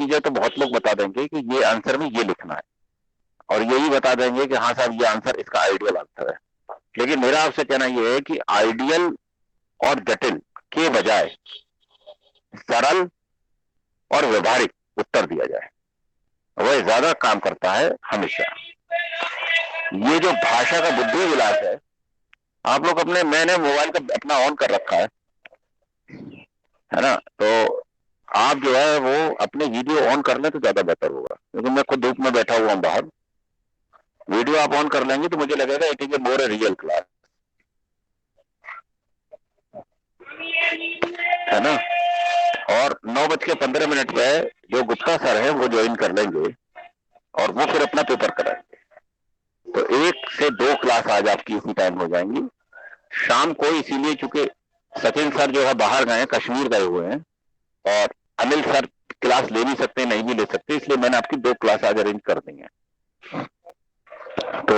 चीजें तो बहुत लोग बता देंगे कि ये आंसर में ये लिखना है, और यही बता देंगे कि हाँ साहब ये आंसर इसका आइडियल आंसर है। लेकिन मेरा आपसे कहना यह है कि आइडियल और जटिल के बजाय सरल और व्यवहारिक उत्तर दिया जाए, वह ज्यादा काम करता है हमेशा। ये जो भाषा का बुद्धि विलास है, आप लोग अपने, मैंने मोबाइल का अपना ऑन कर रखा है ना, तो आप जो है वो अपने वीडियो ऑन कर लें तो ज्यादा बेहतर होगा, क्योंकि मैं खुद धूप में बैठा हुआ हूं बाहर। वीडियो आप ऑन कर लेंगे तो मुझे लगेगा it is a more a real class, है ना। और 9:15 पे जो गुप्ता सर है वो ज्वाइन कर लेंगे और वो फिर अपना पेपर कराएंगे। तो 1 से 2 क्लास आज आपकी इसी टाइम हो जाएंगी शाम को। इसीलिए चूंकि सचिन सर जो है बाहर गए, कश्मीर गए हुए हैं, और अनिल सर क्लास ले नहीं सकते, नहीं भी ले सकते, इसलिए मैंने आपकी 2 क्लास आज अरेंज कर दी है। तो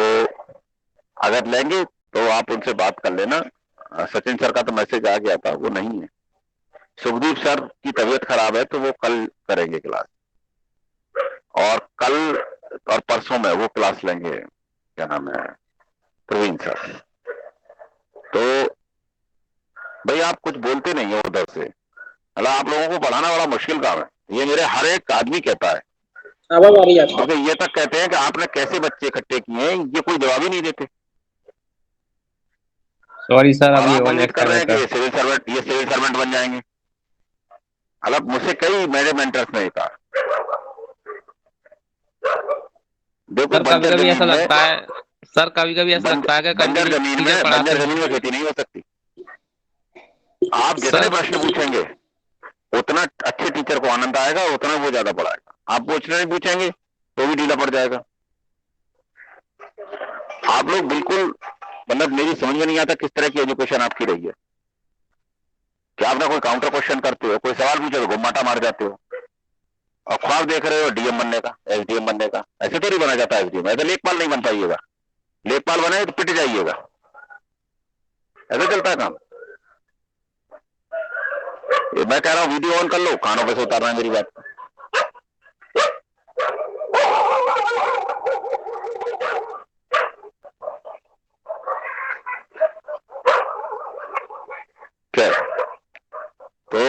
अगर लेंगे तो आप उनसे बात कर लेना। सचिन सर का तो मैसेज आ गया था, वो नहीं है। सुखदीप सर की तबीयत खराब है तो वो कल करेंगे क्लास, और कल और परसों में वो क्लास लेंगे, क्या नाम है, प्रवीण सर। तो भाई आप कुछ बोलते नहीं हो उधर से, मतलब आप लोगों को पढ़ाना बड़ा मुश्किल काम है, ये मेरे हर एक आदमी कहता है। आवाज आ रही है आपको? क्योंकि ये तक कहते हैं कि आपने कैसे बच्चे इकट्ठे किए हैं, ये कोई जवाब ही नहीं देते। सॉरी सर, और अभी आप ऑन उम्मीद कर कर रहे रहे हैं कि थे। ये सिविल सर्वेंट बन जाएंगे। मतलब मुझसे कई मेरे मेंटर्स ने कहा, देखो सर कभी बंजर कभी ऐसा जमीन में, लगता है, सर कभी कभी ऐसा लगता है कि बंजर कंटिन्यू जमीन टीचर में, पढ़ाते बंजर हैं। जमीन में खेती नहीं हो सकती। आप जितने सर प्रश्न पूछेंगे उतना अच्छे टीचर को आनंद आएगा, उतना वो ज्यादा पढ़ाएगा। आप पूछने नहीं पूछेंगे तो भी ढीला पड़ जाएगा। आप लोग बिल्कुल, मतलब मेरी समझ में नहीं आता किस तरह की एजुकेशन आपकी रही है। क्या आपने कोई काउंटर क्वेश्चन करते हो, कोई सवाल पूछे तो घुमाटा मार जाते हो, और ख्वाब देख रहे हो डीएम बनने का, एसडीएम बनने का। ऐसे तो नहीं बना जाता एसडीएम, ऐसे लेखपाल नहीं बन पाइएगा। लेखपाल बने तो पिट जाइएगा, ऐसे चलता है काम। मैं कह रहा हूँ वीडियो ऑन कर लो, कानों पे से उतारना है मेरी बात। क्या तो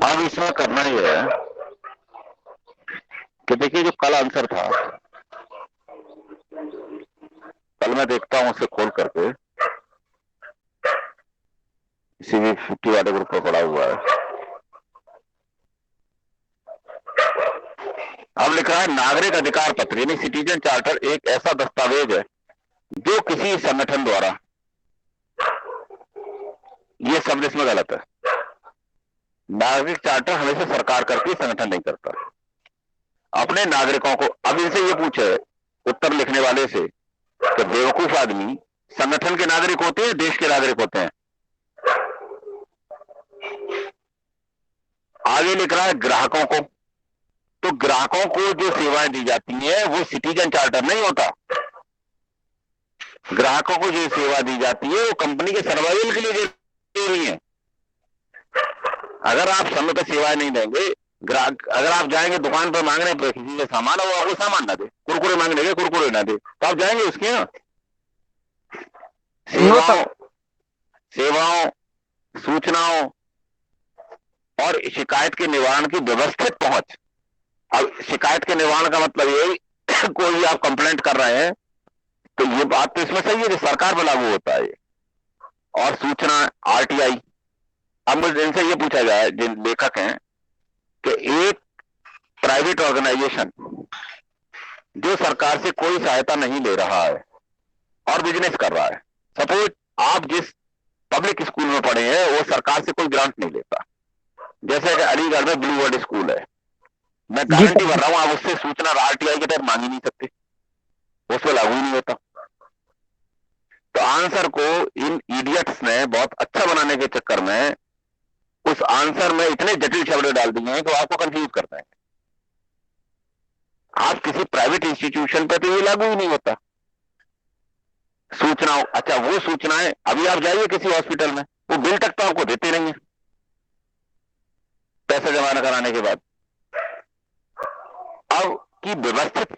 अब इसमें करना ही है कि देखिए जो कल आंसर था, कल मैं देखता हूं उसे खोल करके, इसी भी 50 वाले ग्रुप पर पड़ा हुआ है। अब लिखा है नागरिक अधिकार पत्र यानी सिटीजन चार्टर एक ऐसा दस्तावेज है जो किसी संगठन द्वारा, ये शब्द इसमें गलत है। नागरिक चार्टर हमेशा सरकार करती है, संगठन नहीं करता। अपने नागरिकों को, अब इनसे ये पूछे उत्तर लिखने वाले से कि बेवकूफ आदमी संगठन के नागरिक होते हैं, देश के नागरिक होते हैं? आगे लिख रहा है ग्राहकों को, तो ग्राहकों को जो सेवाएं दी जाती हैं वो सिटीजन चार्टर नहीं होता। ग्राहकों को जो सेवा दी जाती है वो कंपनी के सर्वाइवल के लिए दे रही है। अगर आप समय पर सेवाएं नहीं देंगे, ग्राहक, अगर आप जाएंगे दुकान पर मांगने पर किसी से सामान, वो आपको सामान ना दे, कुरकुरे मांगने के कुरकुरे ना दे, तो आप जाएंगे उसके यहाँ? No sir. सेवाओं सेवाओं सूचनाओं और शिकायत के निवारण की व्यवस्थित पहुंच। अब शिकायत के निवारण का मतलब ये कोई भी आप कंप्लेंट कर रहे हैं तो ये बात तो इसमें सही है कि सरकार पर लागू होता है ये। और सूचना आरटीआई। अब मुझे इनसे ये पूछा जाए, जिन लेखक हैं, कि एक प्राइवेट ऑर्गेनाइजेशन जो सरकार से कोई सहायता नहीं ले रहा है और बिजनेस कर रहा है, सपोज आप जिस पब्लिक स्कूल में पढ़े हैं वो सरकार से कोई ग्रांट नहीं लेता, जैसे कि अलीगढ़ में ब्लू वर्ल्ड स्कूल है, मैं जी गारंटी सर। भर रहा हूं आप उससे सूचना आरटीआई के तहत मांग ही नहीं सकते, उस पर लागू ही नहीं होता। तो आंसर को इन इडियट्स ने बहुत अच्छा बनाने के चक्कर में उस आंसर में इतने जटिल शब्द डाल दिए हैं कि आपको कंफ्यूज करते हैं। आप किसी प्राइवेट इंस्टीट्यूशन पे तो ये लागू ही नहीं होता। सूचनाओं, अच्छा वो सूचनाएं अभी आप जाइए किसी हॉस्पिटल में, वो बिल तक तो आपको देते नहीं है पैसा जमा कराने के बाद। अब की व्यवस्थित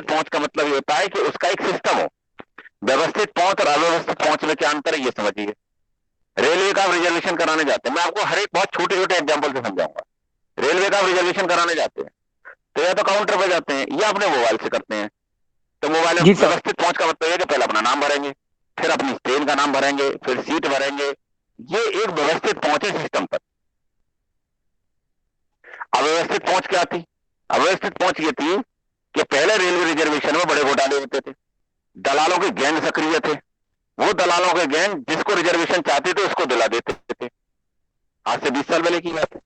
पहुंच का मतलब ये होता है कि उसका एक सिस्टम हो। व्यवस्थित पहुंच और अव्यवस्थित पहुंच में क्या अंतर है ये समझिए। रेलवे का आप रिजर्वेशन कराने जाते हैं, मैं आपको हर एक बहुत छोटे छोटे एग्जाम्पल से समझाऊंगा। रेलवे का आप रिजर्वेशन कराने जाते हैं तो या तो काउंटर पर जाते हैं या अपने मोबाइल से करते हैं। तो मोबाइल में जी सर। व्यवस्थित पहुंच का मतलब है कि पहले अपना नाम भरेंगे, फिर अपनी ट्रेन का नाम भरेंगे, फिर सीट भरेंगे। ये एक व्यवस्थित पहुंच है सिस्टम पर। अव्यवस्थित पहुंच क्या थी? अव्यवस्थित पहुंच ये थी कि पहले रेलवे रिजर्वेशन में बड़े घोटाले होते थे, दलालों के गैंग सक्रिय थे। वो दलालों के गैंग जिसको रिजर्वेशन चाहते थे उसको दिला देते थे। आज से 20 साल पहले की बात है।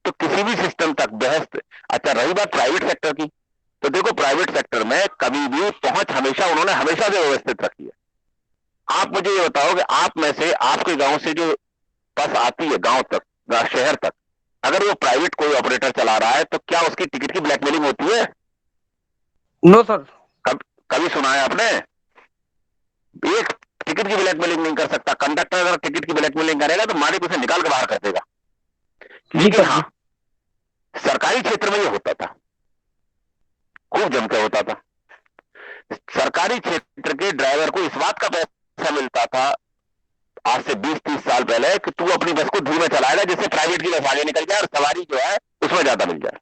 तो किसी भी सिस्टम तक बहस। अच्छा, रही बात प्राइवेट सेक्टर की, तो देखो प्राइवेट सेक्टर में कभी भी पहुंच हमेशा उन्होंने हमेशा से व्यवस्थित रखी है। आप मुझे ये बताओ कि आप में से आपके गांव से जो बस आती है गांव तक, शहर तक, अगर वो प्राइवेट कोई ऑपरेटर चला रहा है तो क्या उसकी टिकट की ब्लैकमेलिंग होती है? No sir. कभी सुना है आपने? एक टिकट की ब्लैकमेलिंग नहीं कर सकता। कंडक्टर अगर टिकट की ब्लैकमेलिंग करेगा तो मालिक उसे निकाल के बाहर कर देगा। लेकिन हाँ, सरकारी क्षेत्र में ये होता था, खूब जमकर होता था। सरकारी क्षेत्र के ड्राइवर को इस बात का पैसा मिलता था आज से 20-30 साल पहले कि तू अपनी बस को धीमे चलाएगा जिससे प्राइवेट की बस आगे निकल जाए और सवारी जो है उसमें ज्यादा मिल जाए।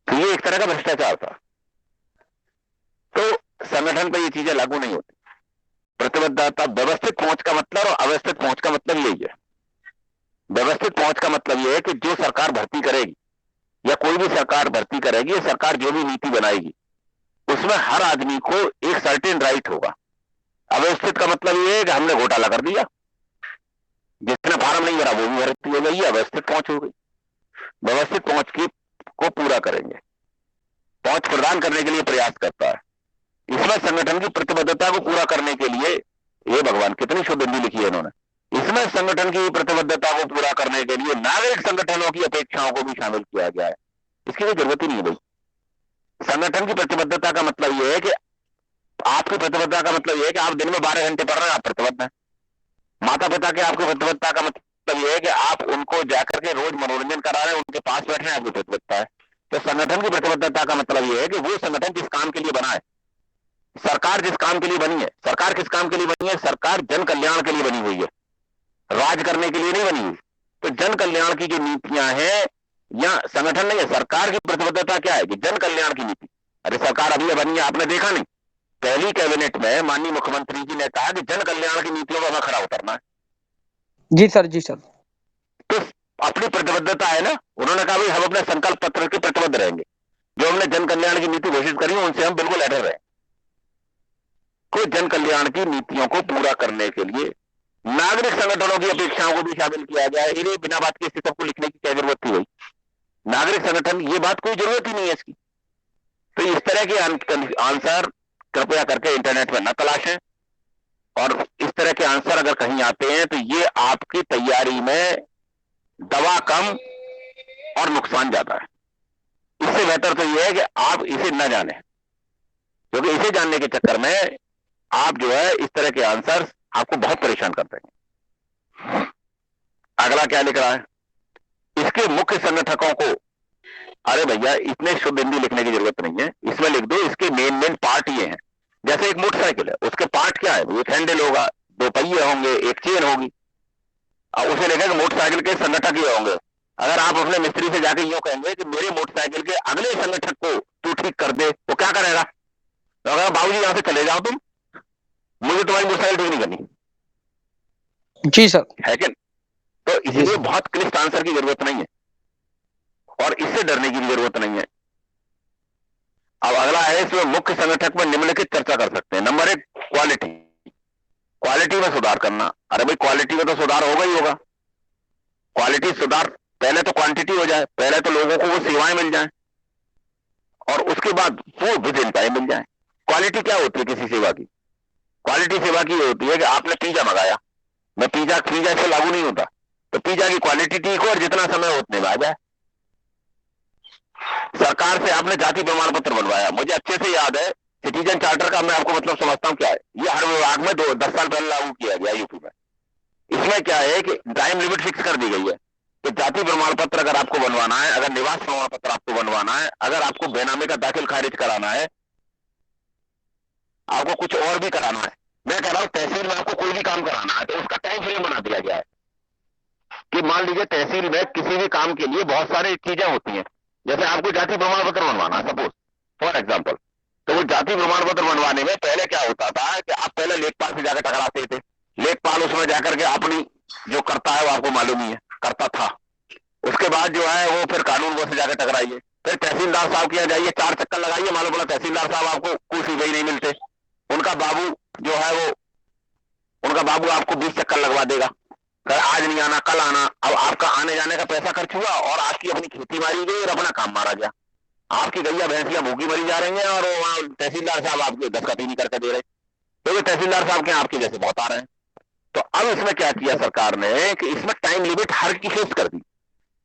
तो ये एक तरह का भ्रष्टाचार था। तो संगठन पर ये चीजें लागू नहीं होती। प्रतिबद्धता, व्यवस्थित पहुंच का मतलब और अव्यवस्थित पहुंच का मतलब यही है। व्यवस्थित पहुंच का मतलब यह है कि जो सरकार भर्ती करेगी या कोई भी सरकार भर्ती करेगी, सरकार जो भी नीति बनाएगी उसमें हर आदमी को एक सर्टेन राइट होगा। अव्यवस्थित का मतलब यह है कि हमने घोटाला कर दिया, जिसने फार्म नहीं भरा वो भी भर्ती हो गई, अव्यवस्थित पहुंच हो गई। व्यवस्थित पहुंच की को पूरा करेंगे, पहुंच प्रदान करने के लिए प्रयास करता है। इसमें संगठन की प्रतिबद्धता को पूरा करने के लिए, ये भगवान कितनी शुद्ध हिंदी लिखी है इन्होंने, इसमें संगठन की प्रतिबद्धता को पूरा करने के लिए नागरिक संगठनों की अपेक्षाओं को भी शामिल किया गया है। इसकी कोई जरूरत ही नहीं है भाई। संगठन की प्रतिबद्धता का मतलब यह है कि आपकी प्रतिबद्धता का मतलब यह है कि आप दिन में 12 घंटे पढ़ रहे हैं, आप प्रतिबद्ध हैं। माता पिता के आपकी प्रतिबद्धता का मतलब यह है कि आप उनको जाकर के रोज मनोरंजन करा रहे हैं, उनके पास बैठ रहे हैं, आपकी प्रतिबद्धता है। तो संगठन की प्रतिबद्धता का मतलब यह है कि वो संगठन जिस काम के लिए बना है, सरकार जिस काम के लिए बनी है, सरकार किस काम के लिए बनी है? सरकार जन कल्याण के लिए बनी हुई है, राज करने के लिए नहीं बनी हुई। तो जन कल्याण की जो नीतियां हैं, या संगठन नहीं है, सरकार की प्रतिबद्धता क्या है कि जन कल्याण की नीति। अरे सरकार अभी बनी है, आपने देखा नहीं? पहली कैबिनेट में माननीय मुख्यमंत्री जी ने कहा कि जन कल्याण की नीतियों पर हमें खरा उतरना है। जी सर, जी सर। तो अपनी प्रतिबद्धता है ना, उन्होंने कहा भाई हम अपने संकल्प पत्र के प्रतिबद्ध रहेंगे, जो हमने जन कल्याण की नीति घोषित करी है उनसे हम बिल्कुल अड़े रहे। को जन कल्याण की नीतियों को पूरा करने के लिए नागरिक संगठनों की अपेक्षाओं को भी शामिल किया जाए। इन्हें बिना बात के सबको लिखने की क्या जरूरत थी भाई? नागरिक संगठन, ये बात कोई जरूरत ही नहीं है इसकी। तो इस तरह के आंसर कृपया करके इंटरनेट में न तलाशें, और इस तरह के आंसर अगर कहीं आते हैं तो ये आपकी तैयारी में दवा कम और नुकसान ज्यादा है। इससे बेहतर तो यह है कि आप इसे न जानें, क्योंकि इसे जानने के चक्कर में आप जो है इस तरह के आंसर आपको बहुत परेशान कर देंगे। अगला क्या लिख रहा है? इसके मुख्य संगठकों को, अरे भैया इतने शुद्ध हिंदी लिखने की जरूरत नहीं है, इसमें लिख दो इसके मेन पार्ट ये हैं। जैसे एक मोटरसाइकिल है, उसके पार्ट क्या है? एक हैंडल होगा, 2 पहिए होंगे, एक चेन होगी। अब उसे लिखा कि मोटरसाइकिल के संगठक ये होंगे। अगर आप अपने मिस्त्री से जाके यूं कहेंगे कि मेरे मोटरसाइकिल के अगले संगठक को तू ठीक कर दे, वो क्या करेगा? तो अगर बाबूजी यहां से चले जाओ तुम, मुझे तुम्हारी मोटरसाइकिल ठीक नहीं करनी। जी सर। है कि? तो इसलिए बहुत क्लिष्ट आंसर की जरूरत नहीं है और इससे डरने की भी जरूरत नहीं है। अब अगला है, इसमें मुख्य संगठक में निम्नलिखित चर्चा कर सकते हैं। Number 1, quality. क्वालिटी में सुधार करना। अरे भाई क्वालिटी में तो सुधार होगा ही होगा। क्वालिटी सुधार, पहले तो क्वांटिटी हो जाए, पहले तो लोगों को वो सेवाएं मिल जाएं और उसके बाद वो विभिन्नताएं मिल जाएं। क्वालिटी क्या होती है किसी सेवा की? क्वालिटी सेवा की होती है कि आपने पिज्जा मंगाया, मैं पिज्जा से लागू नहीं होता, तो पिज्जा की क्वालिटी ठीक हो और जितना समय उतने में आ जाए। सरकार से आपने जाति प्रमाण पत्र बनवाया, मुझे अच्छे से याद है सिटीजन चार्टर का मैं आपको मतलब समझता हूँ क्या है। ये हर विभाग में 10 साल पहले लागू किया गया यूपी में। इसमें क्या है कि टाइम लिमिट फिक्स कर दी गई है कि जाति प्रमाण पत्र अगर आपको बनवाना है, अगर निवास प्रमाण पत्र आपको बनवाना है, अगर आपको बेनामी का दाखिल खारिज कराना है, आपको कुछ और भी कराना है, मैं कह रहा हूं तहसील में आपको कोई भी काम कराना है तो उसका टाइम फ्रेम बना दिया गया है कि मान लीजिए तहसील में किसी भी काम के लिए बहुत सारी चीजें होती हैं। जैसे आपको जाति प्रमाण पत्र बनवाना है सपोज फॉर एग्जाम्पल, तो वो जाति प्रमाण पत्र बनवाने में पहले क्या होता था कि आप पहले लेखपाल से जाकर टकराते थे, लेखपाल उसमें जाकर के अपनी जो करता है वो आपको मालूम ही है, करता था। उसके बाद जो है वो फिर कानून वो से जाकर टकराइए, फिर तहसीलदार साहब के यहाँ जाइए, 4 चक्कर लगाइए, मालूम पड़ा तहसीलदार साहब आपको कुछ ही नहीं मिलते। उनका बाबू जो है वो, उनका बाबू आपको 20 चक्कर लगवा देगा, आज नहीं आना कल आना। अब आपका आने जाने का पैसा खर्च हुआ और आपकी अपनी खेती मारी गई और अपना काम मारा गया। आपकी गैया भैंसियां भूखी मरी जा रही हैं और वहां तहसीलदार साहब आपके दस्तखत नहीं करके दे रहे, क्योंकि तहसीलदार साहब के आपके जैसे बहुत आ रहे हैं। तो अब इसमें क्या किया सरकार ने कि इसमें टाइम लिमिट हर की फिक्स कर दी।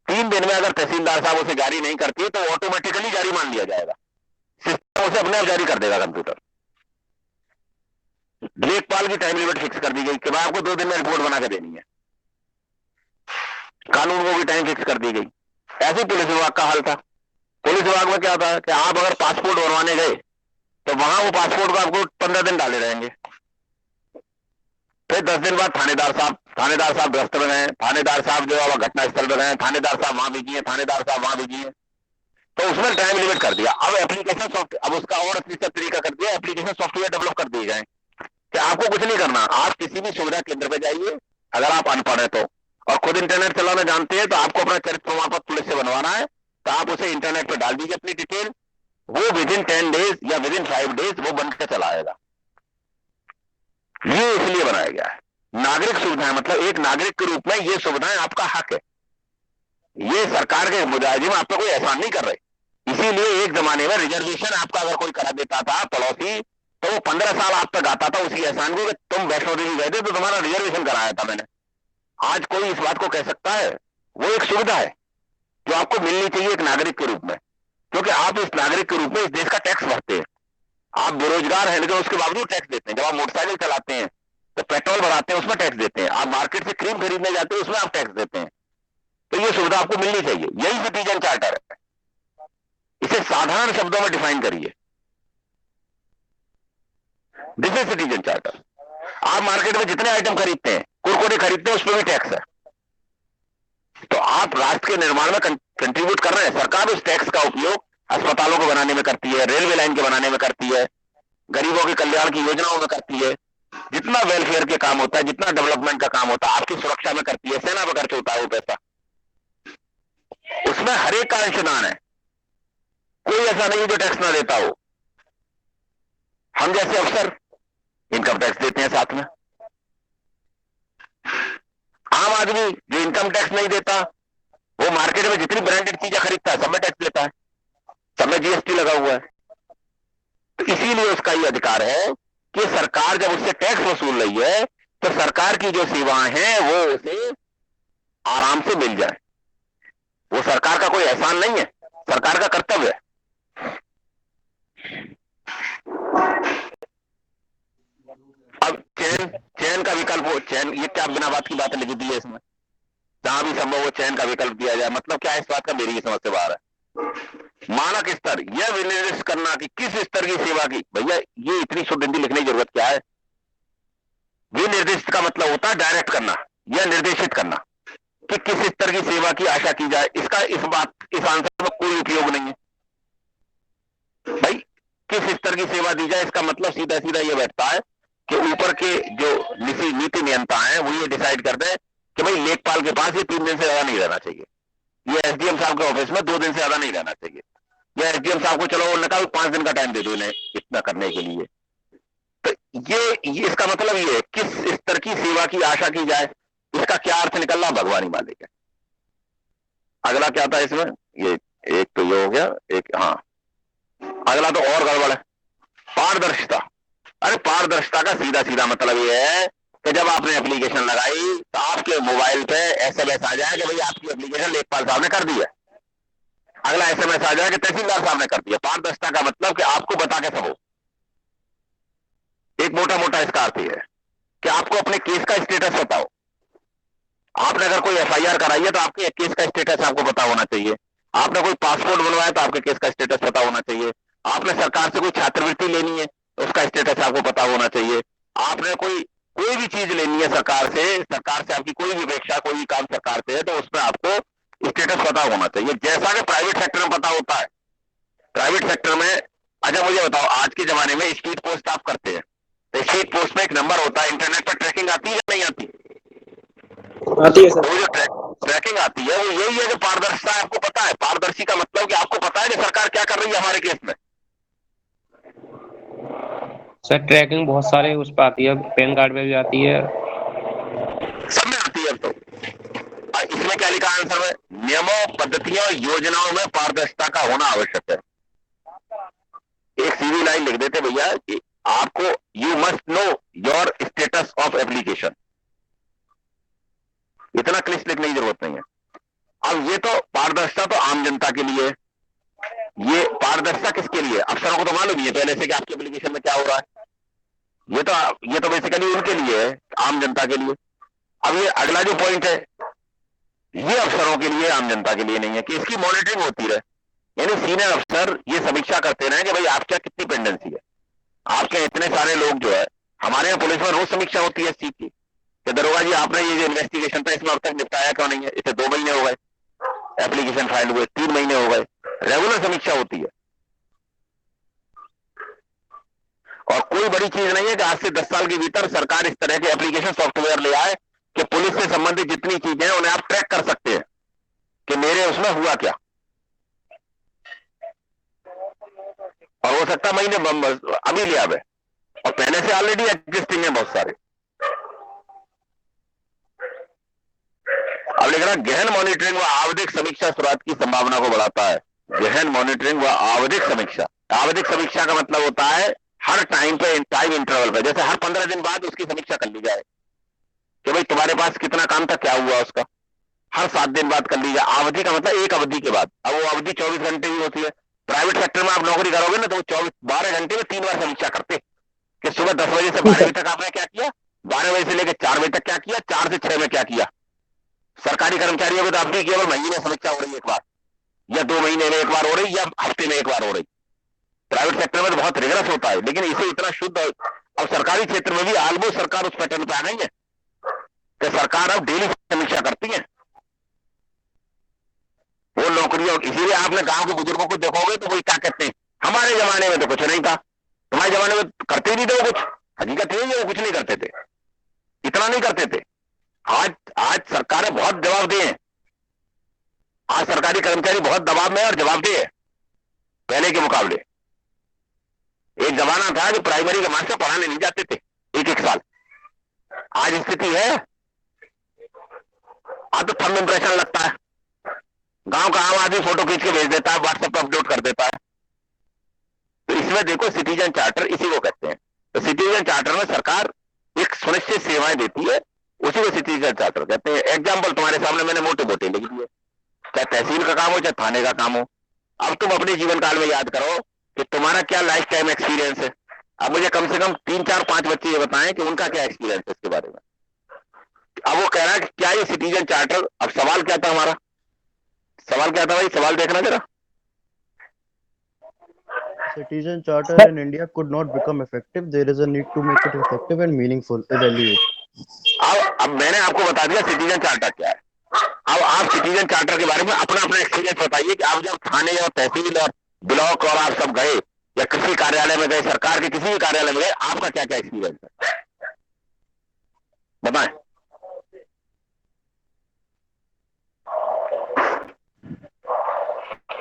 3 दिन में अगर तहसीलदार साहब उसे जारी नहीं करती तो ऑटोमेटिकली जारी मान लिया जाएगा, सिस्टम उसे अपने आप जारी कर देगा कंप्यूटर। लेखपाल की टाइम लिमिट फिक्स कर दी गई कि भाई आपको 2 दिन में रिपोर्ट बना के देनी है। कानून को भी टाइम फिक्स कर दी गई। ऐसे पुलिस विभाग का हाल था। पुलिस विभाग में क्या था कि आप अगर पासपोर्ट बनवाने गए तो वहां वो पासपोर्ट को आपको 15 दिन डाले रहेंगे, फिर 10 दिन बाद थानेदार साहब गश्त में गए, थानेदार साहब जो है घटना स्थल पर गए, थानेदार साहब वहां बिजी है, थानेदार साहब वहां बिजी है, तो उसमें टाइम लिमिट कर दिया। अब एप्लीकेशन सॉफ्टवेयर, अब उसका और तरीका कर दिया, एप्लीकेशन सॉफ्टवेयर डेवलप कर दिए गए कि आपको कुछ नहीं करना, आप किसी भी सुविधा केंद्र पे जाइए, अगर आप अनपढ़ है तो और खुद इंटरनेट चलाना जानते हैं तो आपको अपना चरित्र प्रमाण पत्र पुलिस से बनवाना है, तो आप उसे इंटरनेट पे डाल दीजिए अपनी डिटेल, वो विदिन 10 डेज या विदिन 5 डेज वो बनकर चला आएगा। ये इसलिए बनाया गया है नागरिक सुविधाएं, मतलब एक नागरिक के रूप में ये सुविधाएं आपका हक है। ये सरकार के मुजाहिम आप पे कोई एहसान नहीं कर रहे। इसीलिए एक जमाने में रिजर्वेशन आपका अगर कोई करा देता था पड़ोसी, तो वो 15 साल आप तक आता था उसी एहसान को कि तुम वैष्णो देवी गए थे तो तुम्हारा रिजर्वेशन कराया था मैंने। आज कोई इस बात को कह सकता है? वो एक सुविधा है जो आपको मिलनी चाहिए एक नागरिक के रूप में, क्योंकि आप इस नागरिक के रूप में इस देश का टैक्स भरते हैं। आप बेरोजगार हैं लेकिन उसके बावजूद टैक्स देते हैं। जब आप मोटरसाइकिल चलाते हैं तो पेट्रोल भराते हैं, उसमें टैक्स देते हैं। आप मार्केट से क्रीम खरीदने जाते हैं, उसमें आप टैक्स देते हैं। तो ये सुविधा आपको मिलनी चाहिए। यही सिटीजन चार्टर है। इसे साधारण शब्दों में डिफाइन करिए, दिस इज सिटीजन चार्टर। आप मार्केट में जितने आइटम खरीदते हैं, कुरकुरे खरीदते हैं, उस पर भी टैक्स है। तो आप राष्ट्र के निर्माण में कंट्रीब्यूट कर रहे हैं। सरकार उस टैक्स का उपयोग अस्पतालों को बनाने में करती है, रेलवे लाइन के बनाने में करती है, गरीबों के कल्याण की योजनाओं में करती है। जितना वेलफेयर के काम होता है, जितना डेवलपमेंट का काम होता है, आपकी सुरक्षा में करती है, सेना में खर्च होता है वो पैसा, उसमें हर एक का अंशदान है। कोई ऐसा नहीं है जो टैक्स ना देता हो। हम जैसे अफसर इनकम टैक्स देते हैं साथ में। आम आदमी जो इनकम टैक्स नहीं देता, वो मार्केट में जितनी ब्रांडेड चीजें खरीदता है सब में टैक्स देता है, सब में जीएसटी लगा हुआ है। तो इसीलिए उसका ये अधिकार है कि सरकार जब उससे टैक्स वसूल रही है तो सरकार की जो सेवाएं हैं वो उसे आराम से मिल जाए। वो सरकार का कोई एहसान नहीं है, सरकार का कर्तव्य है। अब चयन का विकल्प हो, चयन ये क्या बिना बात की बात लिखी दी है इसमें, जहां भी संभव हो चयन का विकल्प दिया जाए। मतलब क्या है इस बात का, मेरी ये समझ से बाहर है। मानक स्तर यह विनिर्दिष्ट करना कि किस स्तर की सेवा की, भैया ये इतनी शुद्ध हिंदी लिखने की जरूरत क्या है। विनिर्दिष्ट का मतलब होता है डायरेक्ट करना या निर्देशित करना कि किस स्तर की सेवा की आशा की जाए। इसका इस आंसर में कोई उपयोग नहीं है। भाई किस स्तर की सेवा दी जाए, इसका मतलब सीधा सीधा ये बैठता है कि ऊपर के जो नीति नियंता है वो ये डिसाइड कर दे कि भाई लेखपाल के पास ये 3 दिन से ज्यादा नहीं रहना चाहिए, ये एसडीएम साहब के ऑफिस में 2 दिन से ज्यादा नहीं रहना चाहिए, या एसडीएम साहब को चलो उन्होंने कहा 5 दिन का टाइम दे दो इन्हें इतना करने के लिए। तो ये इसका मतलब ये है किस स्तर की सेवा की आशा की जाए। इसका क्या अर्थ निकल रहा भगवान ही मालिक है। अगला क्या था इसमें, ये एक तो ये हो गया, एक हाँ अगला तो और गड़बड़ है, पारदर्शिता। अरे पारदर्शिता का सीधा सीधा मतलब ये है कि जब आपने एप्लीकेशन लगाई तो आपके मोबाइल पे एसएमएस आ जाए कि भाई आपकी एप्लीकेशन लेखपाल साहब ने कर दी है। अगला एसएमएस आ जाए कि तहसीलदार साहब ने कर दिया। पारदर्शिता का मतलब कि आपको बता के सब हो एक मोटा मोटा इसका अर्थ है कि आपको अपने केस का स्टेटस बताओ। आपने अगर कोई एफआईआर कराई है तो आपके केस का स्टेटस आपको पता होना चाहिए। आपने कोई पासपोर्ट बनवाया तो आपके केस का स्टेटस पता होना चाहिए। आपने सरकार से कोई छात्रवृत्ति लेनी है तो उसका स्टेटस आपको पता होना चाहिए। आपने कोई भी चीज लेनी है सरकार से आपकी कोई भी अपेक्षा, कोई भी काम सरकार से है तो उसमें आपको स्टेटस पता होना चाहिए, जैसा कि प्राइवेट सेक्टर में पता होता है। प्राइवेट सेक्टर में, अच्छा मुझे बताओ, आज के जमाने में स्पीड पोस्ट आप करते हैं तो स्पीड पोस्ट में एक नंबर होता है, इंटरनेट पर ट्रैकिंग आती है या नहीं आती? आती है सर। वो जो ट्रैकिंग आती है वो यही है कि पारदर्शिता है। आपको पता है, पारदर्शी का मतलब कि आपको पता है कि सरकार क्या कर रही है हमारे केस में। सर ट्रैकिंग बहुत सारे उस पर आती है, पैन कार्ड पे भी आती है, सब में आती है। अब तो इसमें क्या लिखा है आंसर में? नियमों, पद्धतियों, योजनाओं में पारदर्शिता का होना आवश्यक है। एक सीधी लाइन लिख देते भैया कि आपको you must know your status of application. इतना क्लिष्ट लिखने की जरूरत नहीं है। अब ये तो पारदर्शिता तो आम जनता के लिए, ये पारदर्शिता किसके लिए? अफसरों को तो मालूम ही है पहले से कि आपकी एप्लीकेशन में क्या हो रहा है। ये तो बेसिकली उनके लिए है, आम जनता के लिए। अब ये अगला जो पॉइंट है ये अफसरों के लिए, आम जनता के लिए नहीं है कि इसकी मॉनिटरिंग होती रहे। यानी सीनियर अफसर ये समीक्षा करते रहे कि भाई आपका कितनी पेंडेंसी है। आपके इतने सारे लोग जो है, हमारे यहाँ पुलिस में रोज समीक्षा होती है इस चीज की कि दरोगा जी आपने ये जो इन्वेस्टिगेशन था इसमें अब तक निपटाया क्यों नहीं है। इसे 2 महीने हो गए एप्लीकेशन फाइल हुए, 3 महीने हो गए, रेगुलर समीक्षा होती है। और कोई बड़ी चीज नहीं है कि आज से 10 साल के भीतर सरकार इस तरह के एप्लीकेशन सॉफ्टवेयर ले आए कि पुलिस से संबंधित जितनी चीजें हैं उन्हें आप ट्रैक कर सकते हैं कि मेरे उसमें हुआ क्या। और हो सकता महीने अभी लिया है और पहले से ऑलरेडी एग्जिस्टिंग है बहुत सारे। अब लिख रहा गहन मॉनिटरिंग व आवधिक समीक्षा सुराग की संभावना को बढ़ाता है। गहन मॉनिटरिंग व आवधिक समीक्षा, आवधिक समीक्षा का मतलब होता है हर टाइम पे, टाइम इंटरवल पे, जैसे हर 15 दिन बाद उसकी समीक्षा कर ली जाए कि भाई तुम्हारे पास कितना काम था, क्या हुआ उसका। हर 7 दिन बाद कर ली जाए। अवधि का मतलब एक अवधि के बाद। अब वो अवधि 24 घंटे की होती है। प्राइवेट सेक्टर में आप नौकरी करोगे ना तो 12 घंटे में 3 बार समीक्षा करते कि सुबह 10 बजे से 12 बजे तक आपने क्या किया, 12 बजे से लेकर 4 बजे तक क्या किया, 4 से 6 में क्या किया। सरकारी कर्मचारियों को तो अब भी केवल महीने में समीक्षा हो रही है एक बार, या 2 महीने में एक बार हो रही, या हफ्ते में एक बार हो रही। प्राइवेट सेक्टर में तो बहुत रिगरस होता है, लेकिन इसे इतना शुद्ध। अब सरकारी क्षेत्र में भी ऑलमोस्ट सरकार उस पैटर्न पे आ गई है कि सरकार अब डेली समीक्षा करती है वो नौकरियों। इसीलिए आपने गांव के बुजुर्गों को देखोगे तो वही क्या कहते हैं, हमारे जमाने में तो कुछ नहीं था, तुम्हारे जमाने में करते नहीं थे वो कुछ। हकीकत ये है वो कुछ नहीं करते थे, इतना नहीं करते थे। आज सरकारें बहुत जवाबदेह हैं। आज सरकारी कर्मचारी बहुत दबाव में है और जवाबदेह है पहले के मुकाबले। एक जमाना था कि प्राइमरी के मास्टर पढ़ाने नहीं जाते थे एक साल। आज स्थिति है, आज तो थंब इंप्रेशन लगता है, गांव का आम आदमी फोटो खींच के भेज देता है, व्हाट्सएप पर अपलोड कर देता है। तो इसमें देखो सिटीजन चार्टर इसी को कहते हैं। तो सिटीजन चार्टर में सरकार एक सुनिश्चित सेवाएं देती है, उसी को सिटीजन चार्टर कहते हैं। एग्जाम्पल तुम्हारे सामने मैंने मोटे मोटे लिख दिए, चाहे तहसील का काम हो चाहे थाने का काम हो। अब तुम अपने जीवन काल में याद करो कि तुम्हारा क्या लाइफ टाइम एक्सपीरियंस है। अब मुझे कम से कम 3 4 5 बच्चे ये बताएं कि उनका क्या एक्सपीरियंस है इसके बारे में। अब वो कह रहा है कि क्या ये सिटीजन चार्टर, अब सवाल क्या था हमारा, सवाल क्या था भाई, सवाल देखना जरा। Citizen charter in India could not become effective. There is a need to make it effective and meaningful. Evaluate. अब मैंने आपको बता दिया सिटीजन चार्टर क्या है। अब आप सिटीजन चार्टर के बारे में अपना अपना एक्सपीरियंस बताइए कि आप जब थाने और तहसील और ब्लॉक और आप सब गए या कृषि कार्यालय में गए, सरकार के किसी भी कार्यालय में गए, आपका क्या क्या एक्सपीरियंस है बताएं।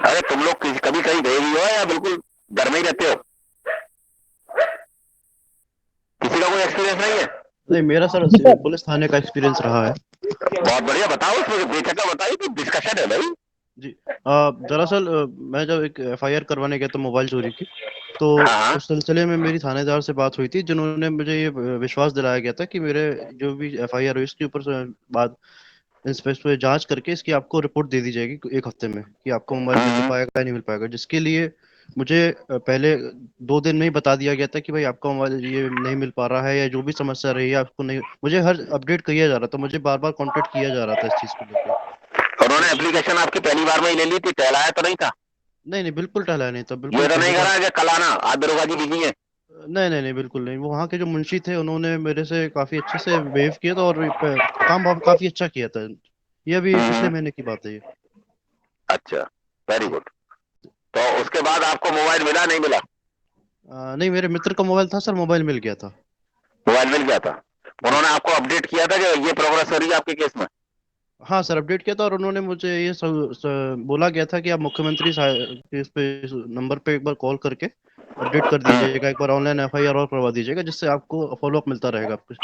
अरे तुम लोग कभी कहीं गए भी हो या बिल्कुल घर में ही रहते हो? किसी का कोई एक्सपीरियंस नहीं है? नहीं, मेरा सर पुलिस थाने का एक्सपीरियंस रहा है। बहुत बढ़िया, बताओ, उसमें बेचका बताइए, तो डिस्कशन है भाई जी। दरअसल मैं जब एक एफआईआर करवाने गया था मोबाइल चोरी की, तो उस सिलसिले में मेरी थानेदार से बात हुई थी, जिन्होंने मुझे ये विश्वास दिलाया गया था कि मेरे जो भी एफआईआर हुई इसके ऊपर से बाद इंस्पेक्टर जांच करके इसकी आपको रिपोर्ट दे दी जाएगी 1 हफ्ते में कि आपको मोबाइल मिल पाएगा या नहीं मिल पाएगा। जिसके लिए मुझे पहले 2 दिन में ही बता दिया गया था कि भाई आपका मोबाइल ये नहीं मिल पा रहा है, या जो भी समस्या रही है आपको नहीं, मुझे हर अपडेट किया जा रहा था, मुझे बार बार कांटेक्ट किया जा रहा था इस चीज को लेके। उन्होंने और एप्लीकेशन आपकी पहली बार में ही ले ली थी, टहलाया तो नहीं था? नहीं नहीं, बिल्कुल टहला नहीं था, बिल्कुल ये तो पहली नहीं बार। करा कि कल आना, आज दरोगा जी बिजी है? नहीं नहीं नहीं, बिल्कुल नहीं। वो वहाँ के जो मुंशी थे उन्होंने मेरे से काफी अच्छे से बिहेव किया था, और काम काफी अच्छा किया था। ये अभी पिछले हम्म। महीने की बात है ये। अच्छा, वेरी गुड। तो उसके बाद आपको मोबाइल मिला नहीं मिला? नहीं, मेरे मित्र का मोबाइल था सर, मोबाइल मिल गया था। मोबाइल मिल गया था? जी। उन्होंने आपको अपडेट किया था कि ये प्रोग्रेस हो रही है आपके केस में? हाँ सर, अपडेट किया था, और उन्होंने मुझे ये बोला गया था कि आप मुख्यमंत्री इस पे इस नंबर पे एक बार कॉल करके अपडेट कर दीजिएगा, एक बार ऑनलाइन एफआईआर और करवा दीजिएगा, जिससे आपको फॉलो अप मिलता रहेगा आपको।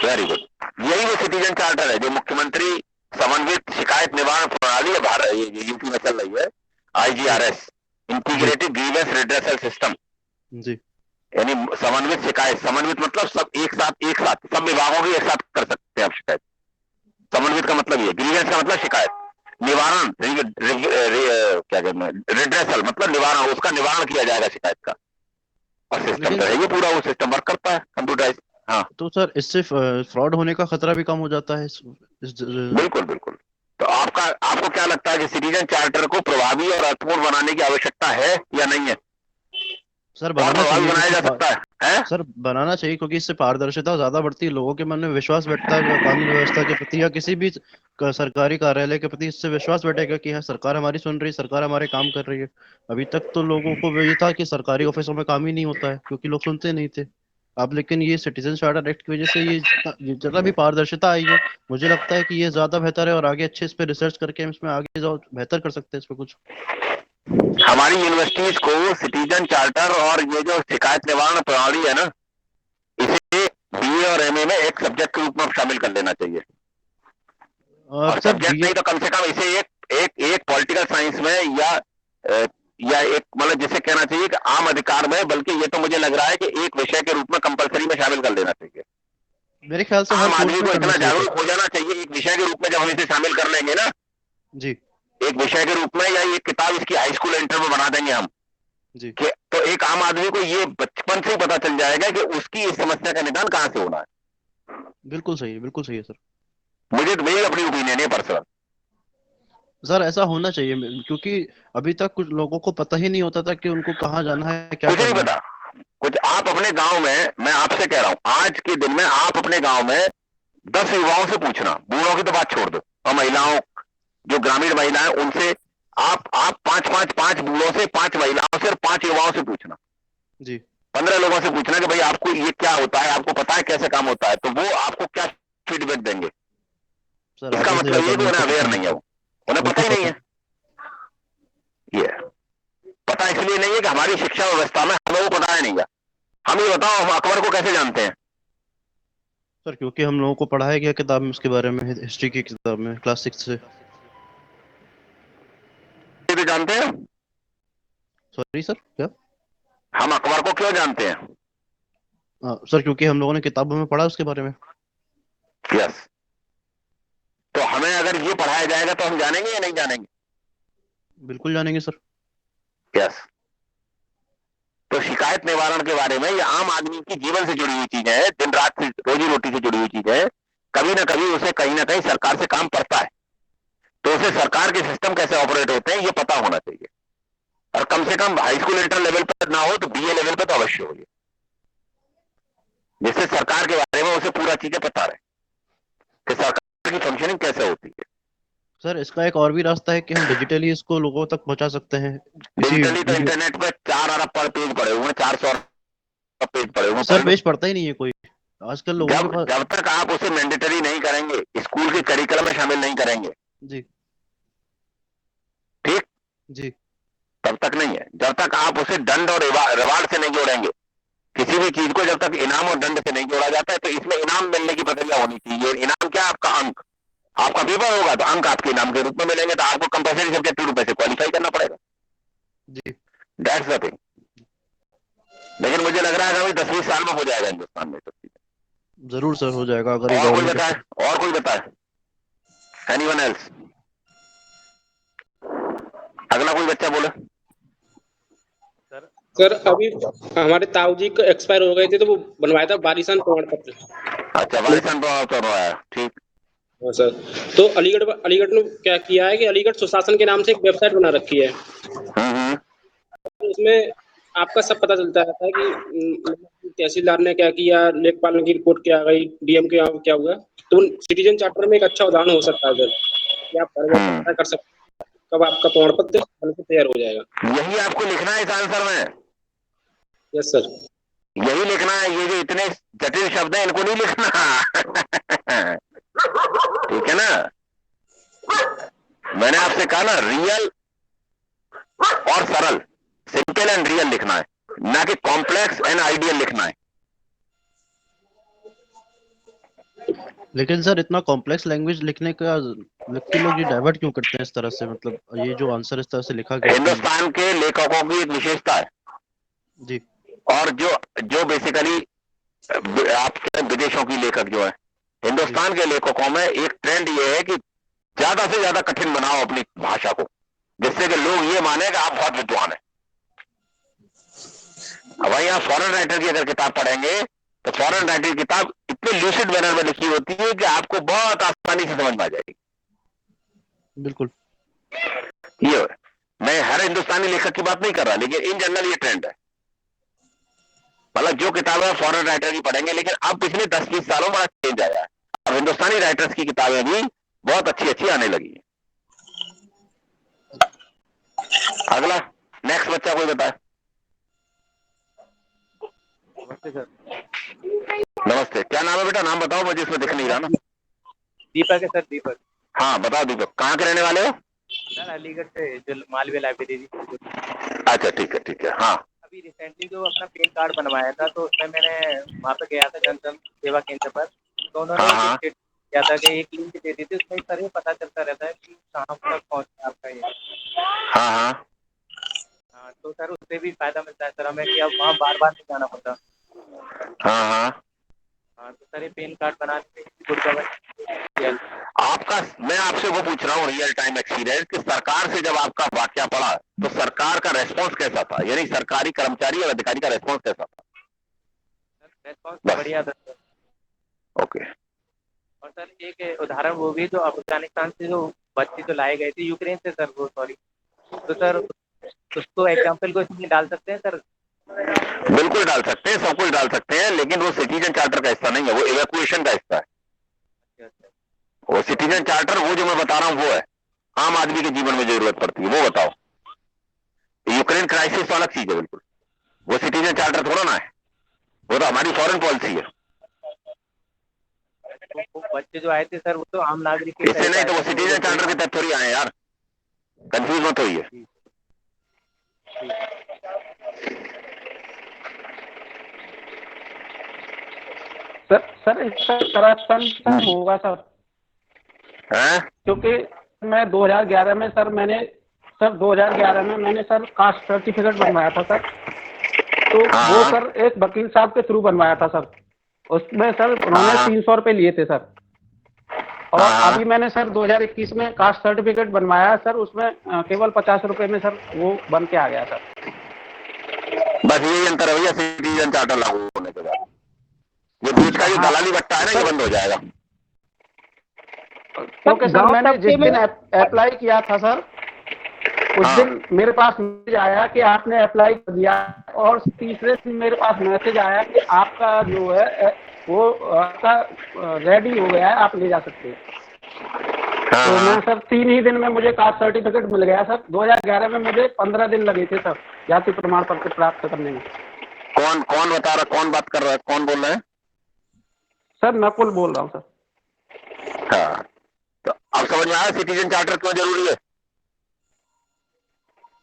Very good. यही वो सिटीजन चार्टर है जो मुख्यमंत्री समन्वित शिकायत निवारण प्रणाली है, भारत ये यूपी में चल रही है, जी आईजीआरएस, जी इंटीग्रेटेड ग्रीवेंस रिड्रेसल सिस्टम। जी यानी समन्वित शिकायत, समन्वित मतलब सब एक साथ सब विभागों की एक साथ कर सकते हैं आप शिकायत। समन्वित का मतलब ये, ग्रीवेंस का मतलब शिकायत, निवारण क्या कहते हैं, रिड्रेसल मतलब निवारण, उसका निवारण किया जाएगा शिकायत का। और सिस्टम तो लेकिन है, ये पूरा वो सिस्टम वर्क करता है कंप्यूटराइज। हाँ, तो सर इससे फ्रॉड होने का खतरा भी कम हो जाता है इस बिल्कुल बिल्कुल। तो आपको क्या लगता है कि सिटीजन चार्टर को प्रभावी और अर्थपूर्ण बनाने की आवश्यकता है या नहीं है? सर और बनाना प्रभावी चाहिए, बनाया क्योंकि जा सकता है? सर बनाना चाहिए, क्योंकि इससे पारदर्शिता ज्यादा बढ़ती है, लोगों के मन में विश्वास बैठता है कानून व्यवस्था के प्रति, या किसी भी सरकारी कार्यालय के प्रति। इससे विश्वास बैठेगा कि हाँ, सरकार हमारी सुन रही है, सरकार हमारे काम कर रही है। अभी तक तो लोगों को ये था कि सरकारी ऑफिसों में काम ही नहीं होता है, क्योंकि लोग सुनते नहीं थे। अब लेकिन ये सिटीजन चार्टर एक्ट की वजह से ये जितना भी पारदर्शिता आई है, मुझे लगता है कि ये ज्यादा बेहतर है, और आगे अच्छे इस पे रिसर्च करके हम इसमें आगे जाओ बेहतर कर सकते हैं इस पे कुछ। हमारी यूनिवर्सिटीज को सिटीजन चार्टर और ये जो शिकायत निवारण प्रणाली है ना, इसे बीए और एमए में एक सब्जेक्ट के रूप में शामिल कर लेना चाहिए। और सर सब्जेक्ट बीए। नहीं तो कम से कम इसे एक पॉलिटिकल साइंस में या एक मतलब जिसे कहना चाहिए कि आम अधिकार में, बल्कि ये तो मुझे लग रहा है कि एक विषय के रूप में कंपलसरी में शामिल कर लेना चाहिए। मेरे ख्याल से हर आम कोर्स आदमी में को करना इतना चाहिए सर। जागरूक हो जाना चाहिए एक विषय के रूप में, जब हम इसे शामिल कर लेंगे ना, जी एक विषय के रूप में, या एक किताब इसकी हाई स्कूल एंटर में बना देंगे हम, जी, कि तो एक आम आदमी को ये बचपन से ही पता चल जाएगा कि उसकी इस समस्या का निदान कहां से होना है। बिल्कुल सही है सर। मुझे तो मेरी अपनी ओपिनियन है पर्सनल। सर ऐसा होना चाहिए, क्योंकि अभी तक कुछ लोगों को पता ही नहीं होता था कि उनको कहाँ जाना है, क्या कुछ नहीं करना है। पता। कुछ आप अपने गांव में, मैं आपसे कह रहा हूं आज के दिन में आप अपने गांव में 10 युवाओं से पूछना, बूढ़ों की तो बात छोड़ दो, और जी महिलाओं, जो ग्रामीण महिलाएं, उनसे आप पांच बूढ़ों से, 5 महिलाओं से और 5 युवाओं से पूछना, जी 15 लोगों से पूछना कि भाई आपको ये क्या होता है, आपको पता है कैसे काम होता है, तो वो आपको क्या फीडबैक देंगे। सर, इसका आधे से मतलब ज्यादा ये कि लोगों उन्हें को अवेयर पता नहीं नहीं है, था। वो उन्हें पता बिल्कुल ही नहीं पता है। नहीं। ये पता इसलिए नहीं है कि हमारी शिक्षा व्यवस्था में हमें वो पता है नहीं है। हम ये बताओ, हम अकबर को कैसे जानते हैं? सर क्योंकि हम लोगों को पढ़ाया गया किताब में उसके बारे में, हिस्ट्री की किताब में क्लास 6 से। ये भी जानते हैं। सॉरी सर, क्या? हम अकबर को क्यों जानते हैं? सर क्योंकि हम लोगों ने किताबों में पढ़ा उसके बारे में। यस। तो हमें अगर ये पढ़ाया जाएगा तो हम जानेंगे या नहीं जानेंगे? बिल्कुल जानेंगे सर। यस। तो शिकायत निवारण के बारे में, ये आम आदमी की जीवन से जुड़ी हुई चीजें हैं, दिन रात से रोजी रोटी से जुड़ी हुई चीजें हैं। कभी ना कभी उसे कहीं ना कहीं सरकार से काम पड़ता है, तो उसे सरकार के सिस्टम कैसे ऑपरेट होते हैं ये पता होना चाहिए। और कम से कम हाई स्कूल इंटर लेवल पर ना हो तो बीए लेवल पर तो अवश्य हो, जिससे सरकार के बारे में उसे पूरा चीजें पता रहे कि सरकार की फंक्शनिंग कैसे होती है। सर इसका एक और भी रास्ता है कि हम डिजिटली इसको लोगों तक पहुंचा सकते हैं, किसी डिजिटली तो वीडियो। इंटरनेट पे 4 अरब पर पेज पड़े हुए हैं, 400 पेज पड़े हुए हैं, सर पढ़ लो। पेज पढ़ता ही नहीं है कोई आजकल लोगों के जब पास। जब तक आप उसे मैंडेटरी नहीं करेंगे, स्कूल के करिकुलम में शामिल नहीं करेंगे, जी ठीक, जी तब तक नहीं है। जब तक आप उसे दंड और रिवार्ड से नहीं जोड़ेंगे, किसी भी चीज को जब तक इनाम और दंड से नहीं जोड़ा जाता है, तो इसमें इनाम मिलने की प्रक्रिया होनी चाहिए। इनाम क्या? आपका अंक। आपका पेपर होगा तो अंक आपके इनाम के रूप में मिलेंगे, तो आपको कंपलसरी सब्जेक्ट के रूप में से क्वालिफाई करना पड़ेगा। जी। That's the thing. लेकिन मुझे लग रहा है कि अभी 10-20 साल में हो जाएगा हिंदुस्तान में सब चीजें। जरूर सर हो जाएगा, अगर ये और कोई गवर्नमेंट बताए? इस। और कोई बताए? Anyone else? अगला कोई बच्चा बोले। सर अभी हमारे ताऊ जी को एक्सपायर हो गए थे, तो वो बनवाया था वारिसन प्रमाण पत्र। अच्छा, वारिसन प्रमाण पत्र बनवाया, ठीक। हाँ सर। तो अलीगढ़ अलीगढ़ ने क्या किया है कि अलीगढ़ सुशासन के नाम से एक वेबसाइट बना रखी है। हम्म। उसमें आपका सब पता चलता रहता है कि तहसीलदार ने क्या किया, लेखपाल की रिपोर्ट क्या आ गई, डीएम के यहाँ क्या हुआ। तो सिटीजन चार्टर में एक अच्छा उदाहरण हो सकता है सर, कि आप घर बैठे पता कर सकते हैं कब आपका प्रमाण पत्र बन के तैयार हो जाएगा। यही आपको लिखना है इस आंसर में, यस सर। यही लिखना है। ये जो इतने जटिल शब्द हैं इनको नहीं लिखना। ठीक है ना? मैंने आपसे कहा ना, रियल और सरल, सिंपल एंड रियल लिखना है, ना कि कॉम्प्लेक्स एंड आइडियल लिखना है। लेकिन सर इतना कॉम्प्लेक्स लैंग्वेज लिखने का व्यक्ति लोग ये डाइवर्ट क्यों करते हैं इस तरह से, मतलब ये जो आंसर इस तरह से लिखा गया कि हिंदुस्तान के लेखकों की एक विशेषता है, जी, और जो जो बेसिकली आपके विदेशों की लेखक जो है, हिंदुस्तान के लेखकों में एक ट्रेंड ये है कि ज्यादा से ज्यादा कठिन बनाओ अपनी भाषा को, जिससे कि लोग ये माने कि आप बहुत विद्वान हैं। अब वहीं आप फॉरेन राइटर की अगर किताब पढ़ेंगे तो फॉरेन राइटर की किताब इतनी लूसिड मैनर में लिखी होती है कि आपको बहुत आसानी से समझ में आ जाएगी। बिल्कुल। ये मैं हर हिंदुस्तानी लेखक की बात नहीं कर रहा, लेकिन इन जनरल ये ट्रेंड है। मतलब जो किताबें फॉरेन राइटर की पढ़ेंगे, लेकिन अब पिछले 10-20 सालों में बड़ा चेंज आया है। अब हिंदुस्तानी राइटर्स की किताबें भी बहुत अच्छी अच्छी आने लगी है। अगला नेक्स्ट बच्चा कोई बताए। नमस्ते सर। नमस्ते, क्या नाम है बेटा? नाम बताओ, मुझे इसमें दिख नहीं रहा ना। दीपक है सर, दीपक। हाँ बताओ दीपक, कहाँ के रहने वाले हो? सर अलीगढ़ से, जो मालवीय लाइब्रेरी। अच्छा ठीक है ठीक है। हाँ अभी रिसेंटली जो अपना पैन कार्ड बनवाया था, तो उसमें मैंने वहाँ पे गया था जन सेवा केंद्र पर, तो उन्होंने हाँ एक हाँ स्टेट किया था कि एक लिंक दे दी थी, उसमें सर ये पता चलता रहता है कि कहाँ तक पहुँचा आपका ये। हाँ हाँ हाँ, तो सर उससे भी फायदा मिलता है सर हमें कि अब वहाँ बार बार नहीं जाना पड़ता। हाँ हाँ। हाँ, तो सर ये पैन कार्ड बनाने में गुड गवर्नेंस। आपका, मैं आपसे वो पूछ रहा हूँ रियल टाइम एक्सपीरियंस, कि सरकार से जब आपका वाक्या पड़ा तो सरकार का रेस्पॉन्स कैसा था? यानी सरकारी कर्मचारी और अधिकारी का रेस्पॉन्स कैसा था? रेस्पॉन्स बस, बढ़िया था सर। ओके। और सर एक उदाहरण वो भी, जो अफगानिस्तान से जो बच्चे जो लाए गए थे, यूक्रेन से सर, वो सॉरी, तो सर उसको एग्जाम्पल को इसमें डाल सकते हैं सर। बिल्कुल डाल सकते हैं, सब कुछ डाल सकते हैं, लेकिन वो सिटीजन चार्टर का हिस्सा नहीं है, वो इवैक्यूएशन का हिस्सा है। वो सिटीजन चार्टर, वो जो मैं बता रहा हूँ वो है आम आदमी के जीवन में जरूरत पड़ती है, वो बताओ। यूक्रेन क्राइसिस तो अलग चीज है बिल्कुल, वो सिटीजन चार्टर थोड़ा ना है, वो तो हमारी फॉरेन पॉलिसी है। वो बच्चे जो आए थे सर, वो तो आम नागरिक की इससे तरह नहीं आए तो वो थे, तो सिटीजन चार्टर के तहत थोड़ी आए यार, कंफ्यूज मत होइए। सर इसका करप्शन सर होगा सर, हैं? क्योंकि मैं 2011 में सर मैंने सर कास्ट सर्टिफिकेट बनवाया था सर, तो वो हाँ सर एक वकील साहब के थ्रू बनवाया था सर। उसमें सर उन्होंने हाँ 300 रुपये लिए थे सर। और हाँ। अभी मैंने सर 2021 में कास्ट सर्टिफिकेट बनवाया सर, उसमें केवल 50 रुपये में सर वो बन के आ गया सर। बस यही अंतर है भैया सिटीजन चार्टर लागू होने के बाद। ये बीच का ये हाँ दलाली बट्टा है ना, ये बंद हो जाएगा। क्योंकि सर मैंने जिस दिन अप्लाई किया था सर, उस हाँ दिन मेरे पास मैसेज आया कि आपने अप्लाई कर दिया, और तीसरे दिन मेरे पास मैसेज आया कि आपका जो है वो आपका रेडी हो गया है, आप ले जा सकते हैं। तो मैं सर 3 ही दिन में मुझे कास्ट सर्टिफिकेट मिल गया सर। 2011 में मुझे 15 दिन लगे थे सर जाति प्रमाण पत्र प्राप्त करने में। कौन कौन बता रहा, कौन बात कर रहा है, कौन बोल रहे हैं? सर नकुल बोल रहा हूँ सर। हाँ, तो अब समझ में आया सिटीजन चार्टर क्यों जरूरी है?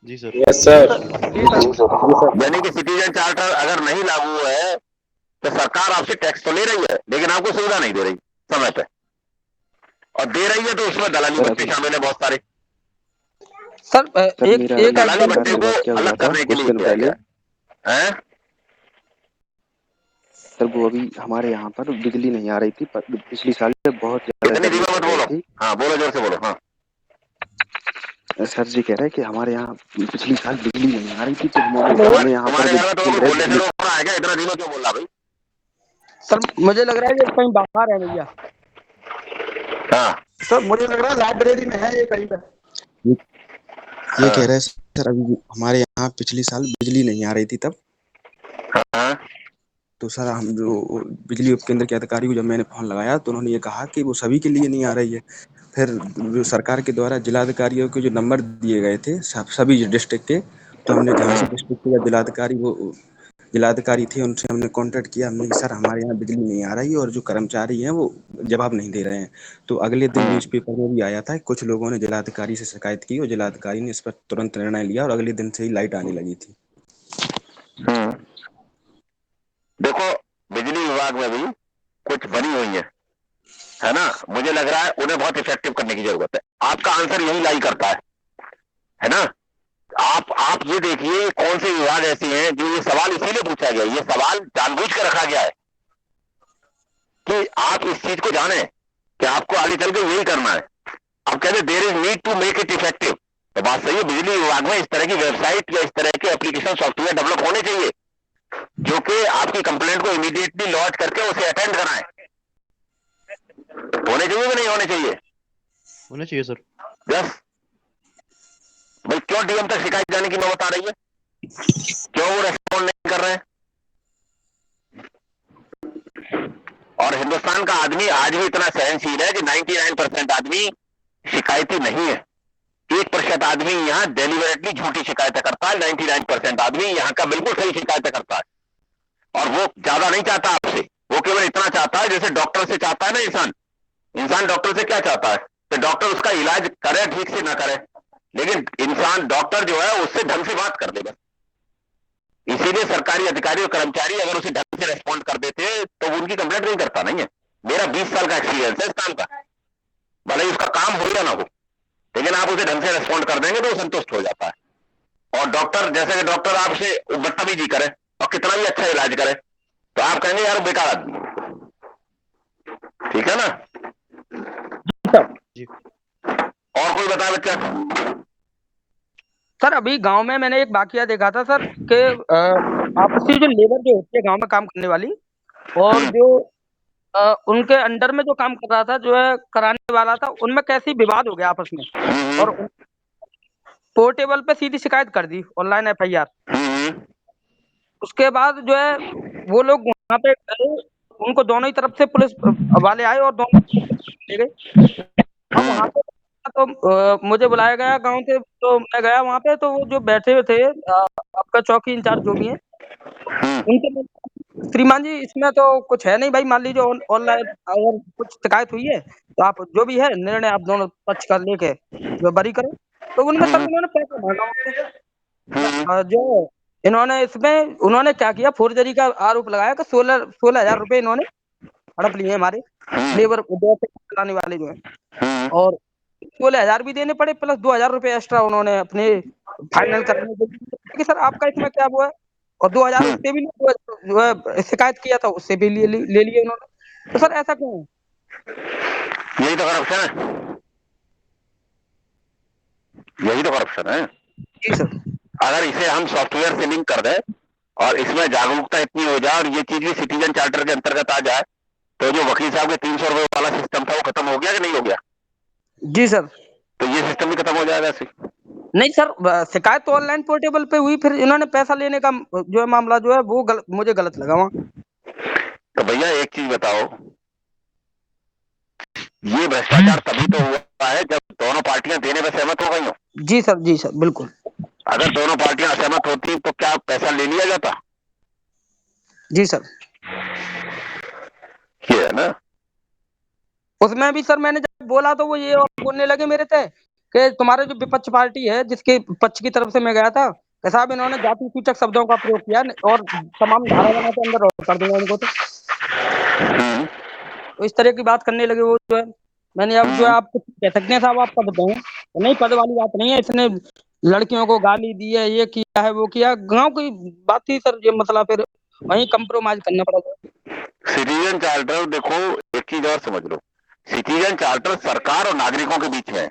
जी सर। Yes sir. यानी कि सिटीजन चार्टर अगर नहीं लागू है तो सरकार आपसे टैक्स तो ले रही है, लेकिन आपको सुविधा नहीं दे रही समय पे, और दे रही है तो उसमें दलाली बट्टे शामिल है बहुत सारे। सर एक दलाली बट्टे को अलग करने के लिए किया गया है। सर वो अभी हमारे यहाँ पर बिजली नहीं आ रही थी, पिछली साल से बहुत ज्यादा इतनी गर्मी धीरे पड़ मत रही बोलो, थी। हाँ बोलो, जोर से बोलो। हाँ सर जी कह रहे हैं कि हमारे यहाँ पिछली साल बिजली नहीं आ रही थी, तो हेलो हमें यहाँ पर तुम्हारे जो घर में तो बिल है बोलने से बिजली। रोक रहा है क्या? इतना दिनों क्यों बोल रहा भाई? सर मुझे लग रहा है ये कहीं बाहर है भैया। हाँ सर मुझे लग रहा है लाइब्रेरी में है ये कहीं पर। ये कह रहे हैं सर, अभी हमारे यहाँ पिछली साल बिजली नहीं आ रही थी तब। हाँ तो सर हम जो बिजली उपकेंद्र के अधिकारी को जब मैंने फोन लगाया तो उन्होंने ये कहा कि वो सभी के लिए नहीं आ रही है। फिर जो सरकार के द्वारा जिलाधिकारियों के जो नंबर दिए गए थे सभी डिस्ट्रिक्ट के, तो हमने जहाँ से डिस्ट्रिक्ट के जिलाधिकारी थे उनसे हमने कांटेक्ट किया। हमने कि सर हमारे यहाँ बिजली नहीं आ रही है और जो कर्मचारी हैं वो जवाब नहीं दे रहे हैं। तो अगले दिन न्यूज़पेपर में भी आया था, कुछ लोगों ने जिलाधिकारी से शिकायत की और जिलाधिकारी ने इस पर तुरंत निर्णय लिया और अगले दिन से ही लाइट आने लगी थी। देखो, बिजली विभाग में भी कुछ बनी हुई है ना? मुझे लग रहा है उन्हें बहुत इफेक्टिव करने की जरूरत है। आपका आंसर यही लाई करता है ना? आप ये देखिए कौन से विभाग ऐसे हैं जो ये सवाल इसीलिए पूछा गया, ये सवाल जानबूझ कर रखा गया है कि आप इस चीज को जाने कि आपको आगे चल के यही करना है। आप कहते there is need to make it effective, तो बात सही है। बिजली विभाग में इस तरह की वेबसाइट या इस तरह के एप्लीकेशन सॉफ्टवेयर डेवलप होने चाहिए जो कि आपकी कंप्लेंट को इमीडिएटली लॉन्च करके उसे अटेंड कराएं। होने चाहिए कि नहीं होने चाहिए? होना चाहिए सर। यस। भाई क्यों डीएम तक शिकायत जाने की नौबत आ रही है? क्यों वो रेस्पॉन्ड नहीं कर रहे हैं? और हिंदुस्तान का आदमी आज भी इतना सहनशील है कि 99% आदमी शिकायती नहीं है। 1% आदमी यहाँ डेलिबरेटली झूठी शिकायतें करता है। 99% आदमी यहाँ का बिल्कुल सही शिकायतें करता है और वो ज्यादा नहीं चाहता आपसे। वो केवल इतना चाहता है जैसे डॉक्टर से चाहता है ना इंसान डॉक्टर से क्या चाहता है कि डॉक्टर उसका इलाज करे, ठीक से ना करे, लेकिन इंसान डॉक्टर जो है उससे ढंग से बात कर दे बस। इसीलिए सरकारी अधिकारी और कर्मचारी अगर उसे ढंग से रेस्पॉन्ड कर देते तो वो उनकी कंप्लेंट नहीं करता। नहीं है, मेरा 20 साल का एक्सपीरियंस है इस काम का। भले ही उसका काम हो या ना हो, लेकिन आप उसे ढंग से रेस्पॉन्ड कर देंगे तो वो संतुष्ट हो जाता है। और डॉक्टर जैसे कि डॉक्टर आपसे बदतमीजी करे और कितना भी अच्छा इलाज करे तो आप कहेंगे यार बेकार आदमी। ठीक है ना? जी और कोई बताए बच्चा? सर अभी गांव में मैंने एक वाकया देखा था सर कि आपसी जो लेबर जो होती है गांव में काम करने वाली और जो उनके अंडर में जो काम कर रहा था जो है कराने वाला था, उनमें कैसी विवाद हो गया आपस में और पोर्टेबल पे सीधी शिकायत कर दी, ऑनलाइन एफआईआर। उसके बाद जो है वो लोग वहां पे गए, उनको दोनों ही तरफ से पुलिस वाले आए और दोनों ले गए। अब वहां पे तो मुझे बुलाया गया गांव से, तो मैं गया वहां पे, तो वो जो बैठे हुए थे आपका चौकी इंचार्ज जो भी है उनके श्रीमान जी इसमें तो कुछ है नहीं भाई, मान लीजिए ऑनलाइन अगर कुछ शिकायत हुई है तो आप जो भी है निर्णय आप दोनों पक्ष का लेके जो बरी करो। तो उनमें सर उन्होंने पैसा मांगा मुझसे। जो इन्होंने इसमें उन्होंने क्या किया, फोर्जरी का आरोप लगाया कि 16,000 रुपए इन्होंने हड़प लिए हमारे लेबर चलाने वाले जो है, और 16,000 भी देने पड़े प्लस 2,000 रुपए एक्स्ट्रा उन्होंने अपने फाइनल करने के लिए कि सर आपका इसमें क्या हुआ है, और 2,000 उससे भी जो है शिकायत किया था उससे भी ले लिए उन्होंने। तो सर ऐसा क्यों है? यही तो करप्शन है, यही तो करप्शन है। जी सर। अगर इसे हम सॉफ्टवेयर से लिंक कर दें और इसमें जागरूकता इतनी हो जाए और ये चीज भी सिटीजन चार्टर के अंतर्गत आ जाए तो जो वकील साहब के 300 रुपए वाला सिस्टम था वो खत्म हो गया कि नहीं हो गया? जी सर। तो ये सिस्टम भी खत्म हो जाएगा ऐसे। नहीं सर, शिकायत तो ऑनलाइन पोर्टेबल पे हुई, फिर इन्होंने पैसा लेने का जो है मामला जो है वो मुझे गलत लगा वहाँ। तो भैया एक चीज बताओ, ये भ्रष्टाचार तभी तो हुआ है जब दोनों पार्टियां देने में सहमत हो गई हो। जी सर बिल्कुल। अगर दोनों पार्टियां असहमत होती तो क्या पैसा ले लिया जाता? जी सर। ये है ना? उसमें भी सर मैंने जब बोला तो वो ये और बोलने लगे मेरे से कि तुम्हारे जो विपक्ष पार्टी है जिसके पक्ष की तरफ से मैं गया था कि साहब इन्होंने जाति सूचक शब्दों का प्रयोग किया और तमाम धारा बना के अंदर कर दूंगा इनको। तो इस तरह की बात करने लगे वो जो है। मैंने अब जो है आप कुछ कह सकते हैं साहब, आप पद दें तो नहीं, पद वाली बात नहीं है, इसने लड़कियों को गाली दी है, ये किया है वो किया, गाँव की बात थी सर, ये मतलब फिर वहीं कंप्रोमाइज करना पड़ेगा। सिटीजन चार्टर देखो, एक चीज और समझ लो, सिटीजन चार्टर सरकार और नागरिकों के बीच में है।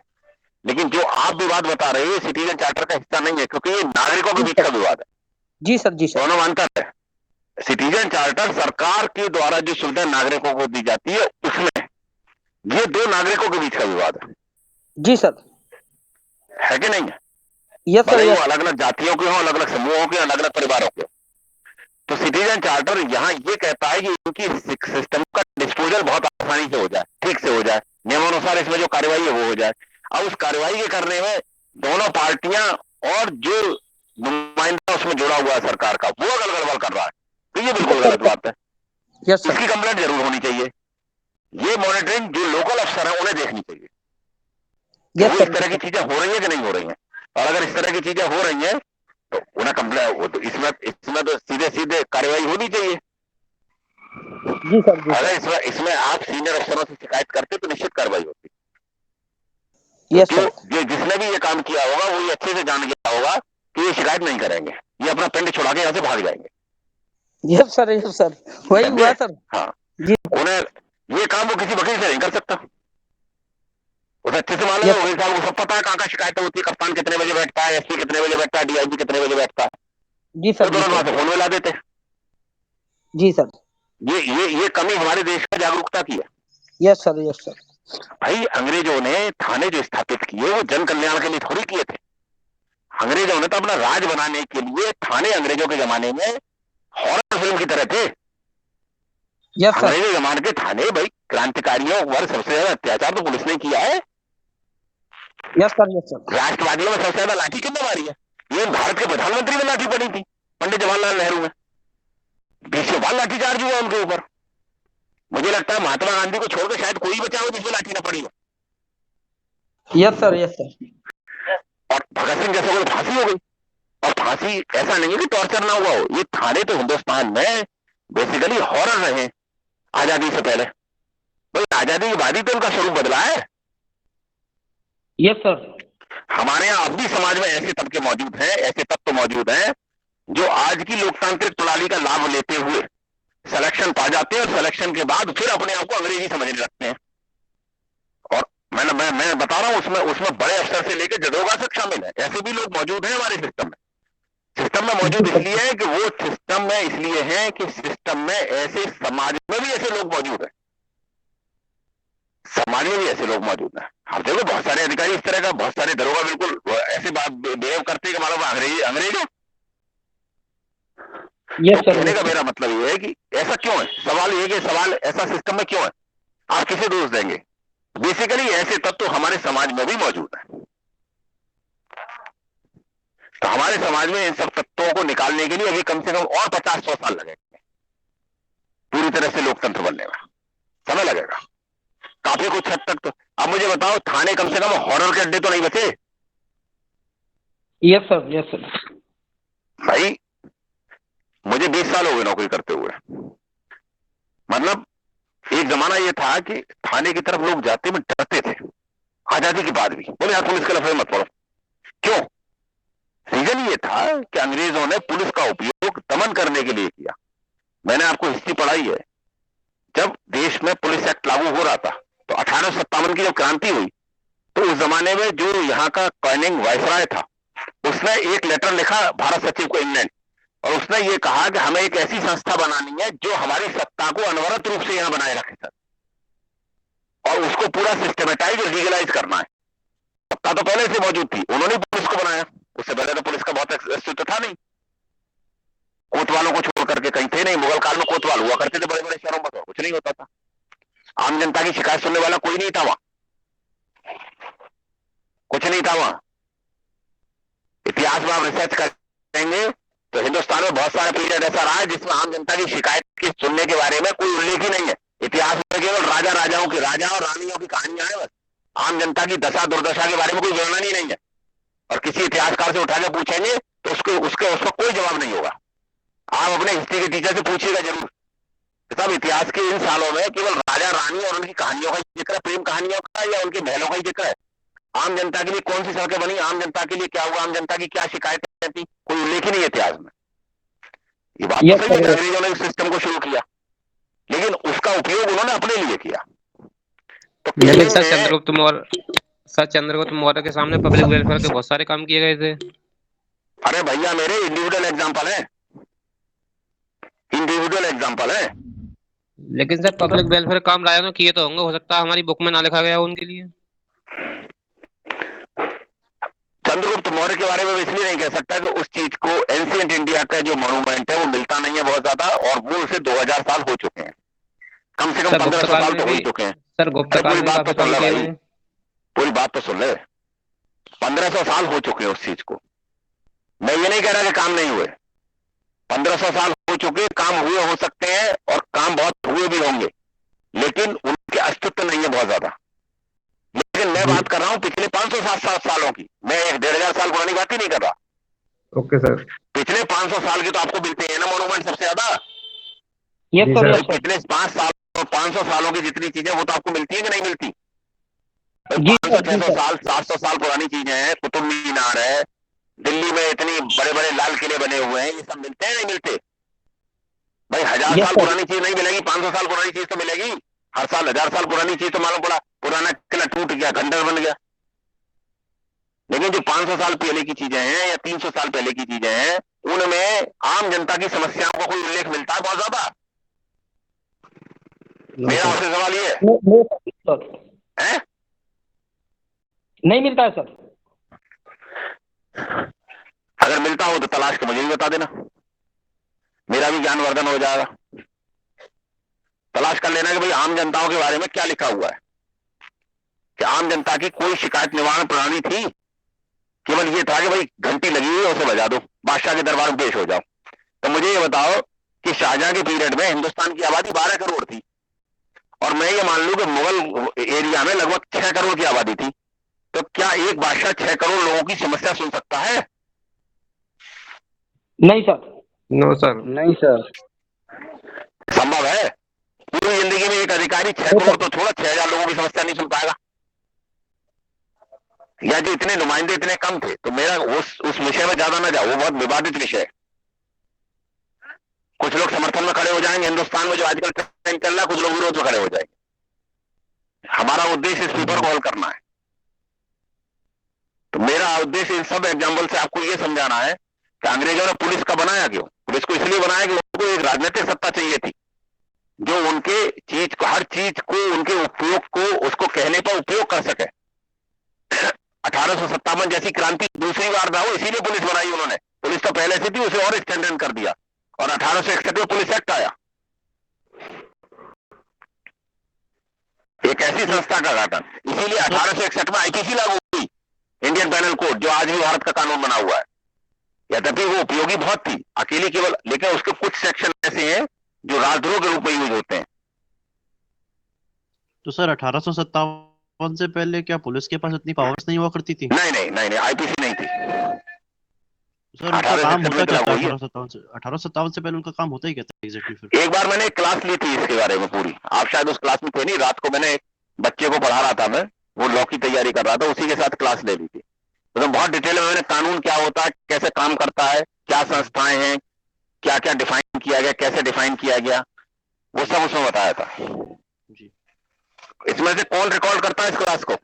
लेकिन जो आप विवाद बता रहे हैं सिटीजन चार्टर का हिस्सा नहीं है, क्योंकि ये नागरिकों के बीच का विवाद है। जी सर, जी सर। दोनों में अंतर है। सिटीजन चार्टर सरकार के द्वारा जो सुविधा नागरिकों को दी जाती है उसमें, ये दो नागरिकों के बीच का विवाद है। जी सर। है कि नहीं है? यस सर, भले वो यस। अलग अलग जातियों के हों, अलग अलग समूहों के, अलग अलग परिवारों के। तो सिटीजन चार्टर यहाँ ये कहता है कि इनकी सिस्टम का डिस्पोजल बहुत आसानी से हो जाए, ठीक से हो जाए, नियमानुसार इसमें जो कार्रवाई है वो हो जाए। अब उस कार्रवाई के करने में दोनों पार्टियां और जो नुमाइंदा उसमें जुड़ा हुआ है सरकार का, वो अगल गड़बड़ कर रहा है, तो ये बिल्कुल गलत बात है। Yes sir. इसकी कंप्लेंट जरूर होनी चाहिए। ये मॉनिटरिंग जो लोकल अफसर है उन्हें देखनी चाहिए कि वो इस तरह की चीजें हो रही है कि नहीं हो रही हैं। और अगर इस तरह की चीजें हो रही हैं तो उन्हें कंप्लेंट, तो इसमें तो सीधे सीधे कार्रवाई होनी चाहिए। जी सर, जी अगर सर। इसमें आप सीनियर अफसरों से शिकायत करते तो निश्चित कार्रवाई होती। यस जो सर। जो जिसने भी ये काम किया होगा वो ये अच्छे से जान गया होगा कि ये शिकायत नहीं करेंगे, ये अपना पिंड छुड़ा के यहाँ से भाग जाएंगे। यस सर, यस सर, वही हुआ सर। हाँ, जी उन्हें ये काम वो किसी वकील से नहीं कर सकता। उसे अच्छे से मालूम है, वकील साहब को सब पता है कहाँ कहाँ शिकायत होती है, कप्तान कितने बजे बैठता है, एसपी कितने बजे बैठता है, डीआईजी कितने बजे बैठता है। जी तो सर, जी तुरंत वहां सर। से फोन मिला देते। जी सर। ये कमी हमारे देश का जागरूकता की है। Yes sir, yes sir. भाई अंग्रेजों ने थाने जो स्थापित किए वो जन कल्याण के लिए थोड़ी किए थे। अंग्रेजों ने तो अपना राज बनाने के लिए, थाने अंग्रेजों के जमाने में हॉरर फिल्म की तरह थे। Yes sir. अंग्रेजी जमाने के थाने, भाई क्रांतिकारियों पर सबसे ज्यादा अत्याचार तो पुलिस ने किया है। Yes sir, yes sir. राष्ट्रवादियों में सबसे ज्यादा लाठी किसने मारी है? ये भारत के प्रधानमंत्री में लाठी पड़ी थी, पंडित जवाहरलाल नेहरू में। 20 बार लाठी चार्ज हुआ उनके ऊपर। मुझे लगता है महात्मा गांधी को छोड़कर शायद कोई बचा हो जिसमें लाठी ना पड़ी हो। Yes sir, yes sir. और भगत सिंह जैसे को फांसी हो गई। और फांसी ऐसा नहीं है कि टॉर्चर ना हुआ हो, ये थाने तो हिंदुस्तान में बेसिकली हॉरर रहे आजादी से पहले। भाई आजादी के बाद ही तो उनका स्वरूप बदला है। Yes sir. हमारे यहाँ अब भी समाज में ऐसे तबके मौजूद हैं, ऐसे तत्व मौजूद हैं जो आज की लोकतांत्रिक प्रणाली का लाभ लेते हुए सिलेक्शन पा जाते हैं और सिलेक्शन के बाद फिर अपने आप को अंग्रेजी समझने लगते हैं। और मैं बता रहा हूं, उसमें बड़े अफसर से लेकर जदोगा तक शामिल है। ऐसे भी लोग मौजूद हैं हमारे सिस्टम में। सिस्टम में मौजूद इसलिए है कि वो सिस्टम में इसलिए है कि सिस्टम में ऐसे, समाज में भी ऐसे लोग मौजूद हैं। समाज में भी ऐसे लोग मौजूद हैं। आप देखो बहुत सारे अधिकारी इस तरह का, बहुत सारे दरोगा बिल्कुल ऐसे बात बिहेव करते हैं कि मानो अंग्रेज है। यस तो सर। कहने का मेरा मतलब ये है कि ऐसा क्यों है। सवाल ये है कि सवाल ऐसा सिस्टम में क्यों है, आप किसे दोष देंगे। बेसिकली ऐसे तत्व हमारे समाज में भी मौजूद हैं। तो हमारे समाज में इन सब तत्वों को निकालने के लिए अभी कम से कम और 50-100 साल लगेंगे पूरी तरह से लोकतंत्र बनने में। समय लगेगा काफी कुछ हद तक। तो अब मुझे बताओ, थाने कम से कम हॉरर के अड्डे तो नहीं बचे? Yes sir, yes sir. भाई मुझे 20 साल हो गए नौकरी करते हुए। मतलब एक जमाना ये था कि थाने की तरफ लोग जाते में डरते थे, आजादी के बाद भी। बोले यार पुलिस के लफड़े मत पड़ो। क्यों? रीजन ये था कि अंग्रेजों ने पुलिस का उपयोग दमन करने के लिए किया। मैंने आपको हिस्ट्री पढ़ाई है, जब देश में पुलिस एक्ट लागू हो रहा था तो 1857 की जब क्रांति हुई तो उस जमाने में जो यहाँ का कॉइनिंग वायसराय था उसने एक लेटर लिखा भारत सचिव को, इंग्लैंड, और उसने ये कहा कि हमें एक ऐसी संस्था बनानी है जो हमारी सत्ता को अनवरत रूप से यहां बनाए रखे सर, और उसको पूरा सिस्टमेटाइज और लीगलाइज करना है। सत्ता तो पहले से मौजूद थी, उन्होंने पुलिस को बनाया। उससे पहले तो पुलिस का बहुत अस्तित्व था नहीं। कोतवालों को छोड़ करके कहीं थे नहीं। मुगल काल में कोतवाल हुआ करते थे बड़े बड़े शहरों में, तो कुछ नहीं होता था। आम जनता की शिकायत सुनने वाला कोई नहीं था वहां, कुछ नहीं था वहां। इतिहास में आप रिसर्च करेंगे तो हिंदुस्तान में बहुत सारा पीरियड ऐसा रहा है जिसमें आम जनता की शिकायत की सुनने के बारे में कोई उल्लेख ही नहीं है। इतिहास में केवल राजा राजाओं की, राजा और रानियों की कहानियां हैं बस। आम जनता की दशा दुर्दशा के बारे में कोई वर्णन ही नहीं है। और किसी इतिहासकार से उठा के पूछेंगे तो उसका कोई जवाब नहीं होगा। आप अपने हिस्ट्री के टीचर से पूछिएगा जरूर। सब इतिहास के इन सालों में केवल राजा रानी और उनकी कहानियों का जिक्र है, प्रेम कहानियों का या उनके महलों का ही जिक्र है। आम जनता के लिए कौन सी सड़कें बनी, आम जनता के लिए क्या हुआ, आम जनता की क्या शिकायतें थी, कोई उल्लेख ही नहीं है इतिहास में। ये बात तो सही है, अंग्रेजों ने इस सिस्टम को शुरू किया लेकिन उसका उपयोग उन्होंने अपने लिए किया। तो लेकिन सर सर चंद्रगुप्त मौर्य के सामने पब्लिक वेलफेयर के बहुत सारे काम किए गए थे। अरे भैया मेरे इंडिविजुअल एग्जांपल है, इंडिविजुअल एग्जांपल है। लेकिन सर पब्लिक वेलफेयर काम राजा ने किए तो होंगे, हो सकता है हमारी बुक में ना लिखा गया हो उनके लिए। चंद्रगुप्त मौर्य के बारे में इसलिए नहीं कह सकता कि उस चीज को एंशिएंट इंडिया का जो मॉन्यूमेंट है वो मिलता नहीं है बहुत ज्यादा, और वो उसे 2000 साल हो चुके हैं, कम से कम 1500 साल तो हो ही चुके हैं। सर गुप्त काल में काफी काम किए गए। पूरी बात तो सुन ले, 1500 साल हो चुके हैं उस चीज को। मैं ये नहीं कह रहा कि काम नहीं हुए, 1500 साल हो चुके, काम हुए हो सकते हैं और काम बहुत हुए भी होंगे, लेकिन उनके अस्तित्व नहीं है बहुत ज्यादा। लेकिन मैं बात कर रहा हूं पिछले 500-700 सालों की, मैं 1500 साल पुरानी बात ही नहीं कर रहा। Okay sir. पिछले 500 साल के तो आपको मिलते हैं ना मॉन्यूमेंट सबसे ज्यादा। ये तो भाई पिछले 500 सालों की जितनी चीजें वो तो आपको मिलती है कि नहीं मिलती? 500-600 साल 700 साल पुरानी चीजें हैं, कुतुब मीनार है, दिल्ली में इतनी बड़े बड़े लाल किले बने हुए हैं, ये सब मिलते हैं नहीं मिलते? भाई 1000 साल पुरानी चीज नहीं मिलेगी, 500 साल पुरानी चीज तो मिलेगी। हर साल 1000 साल पुरानी चीज तो मालूम पड़ा पुराना किला टूट गया, खंडर बन गया। लेकिन जो 500 साल पहले की चीजें हैं या 300 साल पहले की चीजें हैं, उनमें आम जनता की समस्याओं का कोई उल्लेख मिलता है बहुत ज्यादा? मेरा आपसे सवाल ये है, नहीं मिलता है सर। अगर मिलता हो तो तलाश के मुझे भी बता देना, मेरा भी ज्ञानवर्धन हो जाएगा। तलाश कर लेना कि भाई आम जनताओं के बारे में क्या लिखा हुआ है, कि आम जनता की कोई शिकायत निवारण प्रणाली थी, केवल ये था कि भाई घंटी लगी हुई है उसे बजा दो, बादशाह के दरबार में पेश हो जाओ। तो मुझे ये बताओ कि शाहजहां के पीरियड में हिंदुस्तान की आबादी 12 करोड़ थी, और मैं ये मान लूं कि मुगल एरिया में लगभग 6 करोड़ की आबादी थी, तो क्या एक बादशाह 6 करोड़ लोगों की समस्या सुन सकता है? नहीं सर। No sir. नहीं सर। संभव है? पूरी जिंदगी में एक अधिकारी 6 करोड़ तो छोड़ा 6000 लोगों की समस्या नहीं सुन पाएगा? या जो इतने नुमाइंदे इतने कम थे, तो मेरा उस विषय में ज्यादा ना जाओ, वो बहुत विवादित विषय है। कुछ लोग समर्थन में खड़े हो जाएंगे हिंदुस्तान में जो आजकल ट्रेंड चल रहा है, कुछ लोग विरोध में खड़े हो जाएंगे। हमारा उद्देश्य इस पेपर को हल करना है। तो मेरा उद्देश्य इन सब एग्जाम्पल से आपको ये समझाना है कि अंग्रेजों ने पुलिस का बनाया क्यों? पुलिस को इसलिए बनाया कि उनको एक राजनीतिक सत्ता चाहिए थी, जो उनके चीज को, हर चीज को, उनके उपयोग को, उसको कहने पर उपयोग कर सके। 1857 जैसी क्रांति दूसरी बार ना हो, इसीलिए पुलिस बनाई उन्होंने। पुलिस तो पहले से थी, उसे और एक्सटेंड कर दिया, और 1861 में पुलिस एक्ट आया। एक ऐसी संस्था का गठन, इसीलिए 1861 में आईपीसी लागू हुई, इंडियन पेनल कोड, जो आज भी भारत का कानून बना हुआ है। यद्यपि वो उपयोगी बहुत थी, अकेली केवल, लेकिन उसके कुछ सेक्शन ऐसे हैं जो राजद्रोह के रूप में यूज होते हैं। तो सर 1857 से पहले क्या पुलिस के पास इतनी पावर्स नहीं हुआ करती थी? नहीं, आईपीसी नहीं थी। सर उनका काम 1861 होता में क्या था? लागू हुई है। 1857 से पहले उनका काम होता ही क्या था एग्जैक्टली फिर? एक बार मैंने एक क्लास ली थी इसके बारे में पूरी, आप शायद उस क्लास में थे नहीं। रात को मैंने एक बच्चे को पढ़ा रहा था, मैं वो लॉ की तैयारी कर रहा था, उसी के साथ क्लास ले ली थी। तो बहुत डिटेल में मैंने कानून क्या होता है, कैसे काम करता है, क्या संस्थाएं हैं, क्या क्या डिफाइन किया गया, कैसे डिफाइन किया गया, वो सब उसमें बताया था जी। इसमें से कौन रिकॉर्ड करता है इस क्लास को?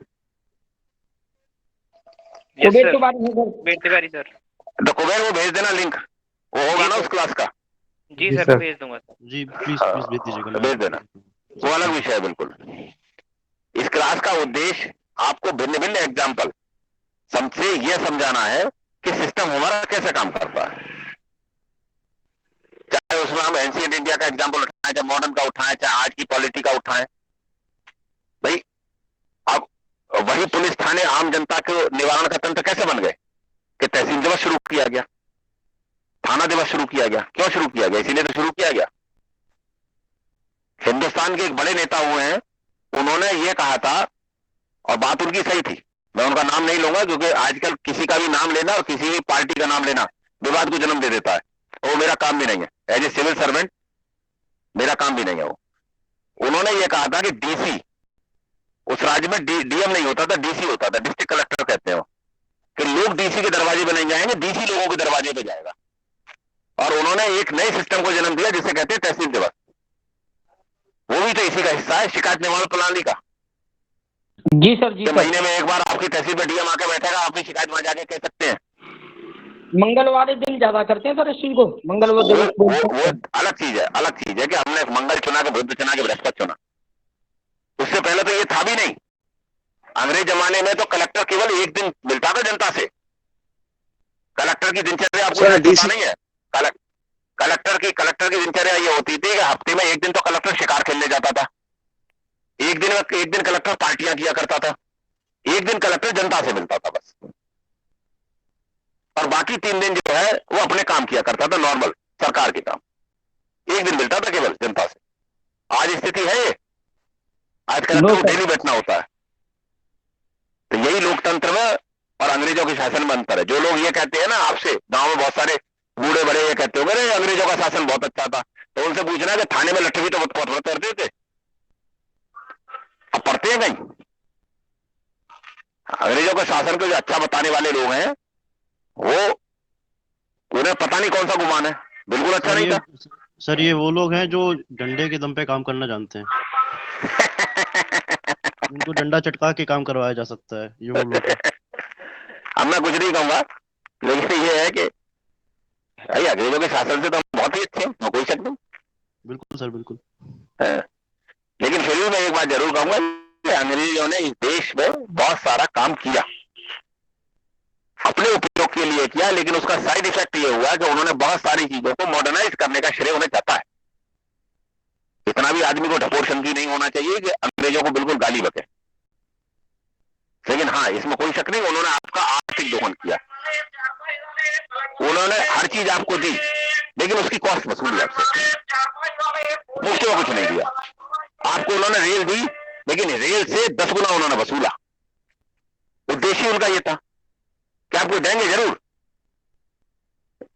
कुबेर तिवारी सर। तो कुबेर वो भेज देना लिंक, वो होगा ना उस क्लास का? जी सर, भेज दूंगा सर। जी प्लीज भेज दीजिएगा। भेज देना, वो अलग विषय है बिल्कुल। इस क्लास का उद्देश्य आपको भिन्न भिन्न एग्जाम्पल सबसे यह समझाना है कि सिस्टम हमारा कैसे काम करता है। चाहे उसमें हम एंशिएंट इंडिया का एग्जाम्पल उठाएं, चाहे मॉडर्न का उठाएं, चाहे आज की पॉलिटी का उठाएं। भाई अब वही पुलिस थाने आम जनता के निवारण का तंत्र कैसे बन गए कि तहसील दिवस शुरू किया गया, थाना दिवस शुरू किया गया। क्यों शुरू किया गया? इसीलिए तो शुरू किया गया। हिंदुस्तान के एक बड़े नेता हुए हैं, उन्होंने ये कहा था, और बात उनकी सही थी, मैं उनका नाम नहीं लूंगा क्योंकि आजकल किसी का भी नाम लेना और किसी भी पार्टी का नाम लेना विवाद को जन्म दे देता है, वो मेरा काम भी नहीं है। एज ए सिविल सर्वेंट मेरा काम भी नहीं है वो। उन्होंने ये कहा था कि डीसी, उस राज्य में डीएम नहीं होता था, डीसी होता था, डिस्ट्रिक्ट कलेक्टर कहते हैं वो, कि लोग डीसी के दरवाजे पे नहीं जाएंगे, डीसी लोगों के दरवाजे पे जाएगा। और उन्होंने एक नए सिस्टम को जन्म दिया जिसे कहते हैं तहसील दिवस। वो भी तो इसी का हिस्सा है, शिकायत निवारण प्रणाली का। जी सर, जी कि सर। महीने में एक बार आपकी तहसील में डीएम आके बैठेगा, अपनी शिकायत वहां जाके कह सकते हैं। मंगलवार के दिन ज्यादा करते हैं सर इस चीज को, मंगलवार वो दिवस वो बोलते वो हैं। अलग चीज है, अलग चीज है कि हमने मंगल चुना के बुध चुना के बृहस्पति चुना। उससे पहले तो ये था भी नहीं। अंग्रेज जमाने में तो कलेक्टर केवल एक दिन मिलता था जनता से। कलेक्टर की दिनचर्या आपको सर शायद पता डीसी नहीं है। कलेक्टर की दिनचर्या ये होती थी कि हफ्ते में एक दिन तो कलेक्टर शिकार खेलने जाता था, एक दिन कलेक्टर पार्टियां किया करता था, एक दिन कलेक्टर जनता से मिलता था बस, और बाकी 3 दिन जो है वो अपने काम किया करता था, नॉर्मल सरकार के काम। एक दिन मिलता था केवल जनता से। आज स्थिति है ये, आज नो कलेक्टर को सर। डेली बैठना होता है। तो यही लोकतंत्र में और अंग्रेजों के शासन में अंतर है। जो लोग ये कहते हैं ना, आपसे गांव में बहुत सारे बूढ़े बड़े ये कहते होंगे अरे अंग्रेजों का शासन बहुत अच्छा था, तो उनसे पूछना कि थाने में लट्ठे भी तो बहुत करते थे, अब पढ़ते हैं कहीं? अंग्रेजों के शासन को जो अच्छा बताने वाले लोग हैं, वो उन्हें पता नहीं कौन सा गुमान है, बिल्कुल अच्छा सर नहीं ये था। सर ये वो लोग हैं जो डंडे के दम पे काम करना जानते हैं। इनको डंडा चटका के काम करवाया जा सकता है, ये वो लोग हैं। अब मैं कुछ नहीं कहूंगा, लेकिन ये है कि भाई अंग्रेजों के शासन से तो हम बहुत ही अच्छे हैं, कोई शक नहीं बिल्कुल सर, बिल्कुल। है। लेकिन फिर भी मैं एक बात जरूर कहूंगा कि अंग्रेजों ने इस देश में बहुत सारा काम किया, अपने उपयोग के लिए किया, लेकिन उसका साइड इफेक्ट ये हुआ कि उन्होंने बहुत सारी चीजों को मॉडर्नाइज करने का श्रेय उन्हें जाता है। इतना भी आदमी को ढपोर शंकी नहीं होना चाहिए कि अंग्रेजों को बिल्कुल गाली बके। लेकिन हाँ, इसमें कोई शक नहीं, उन्होंने आपका आर्थिक दोहन किया, उन्होंने हर चीज आपको दी, लेकिन उसकी कॉस्ट वसूली आपसे, मुफ्त में कुछ नहीं दिया आपको। उन्होंने रेल दी, लेकिन रेल से 10 गुना उन्होंने वसूला। उद्देश्य उनका यह था कि आपको देंगे जरूर।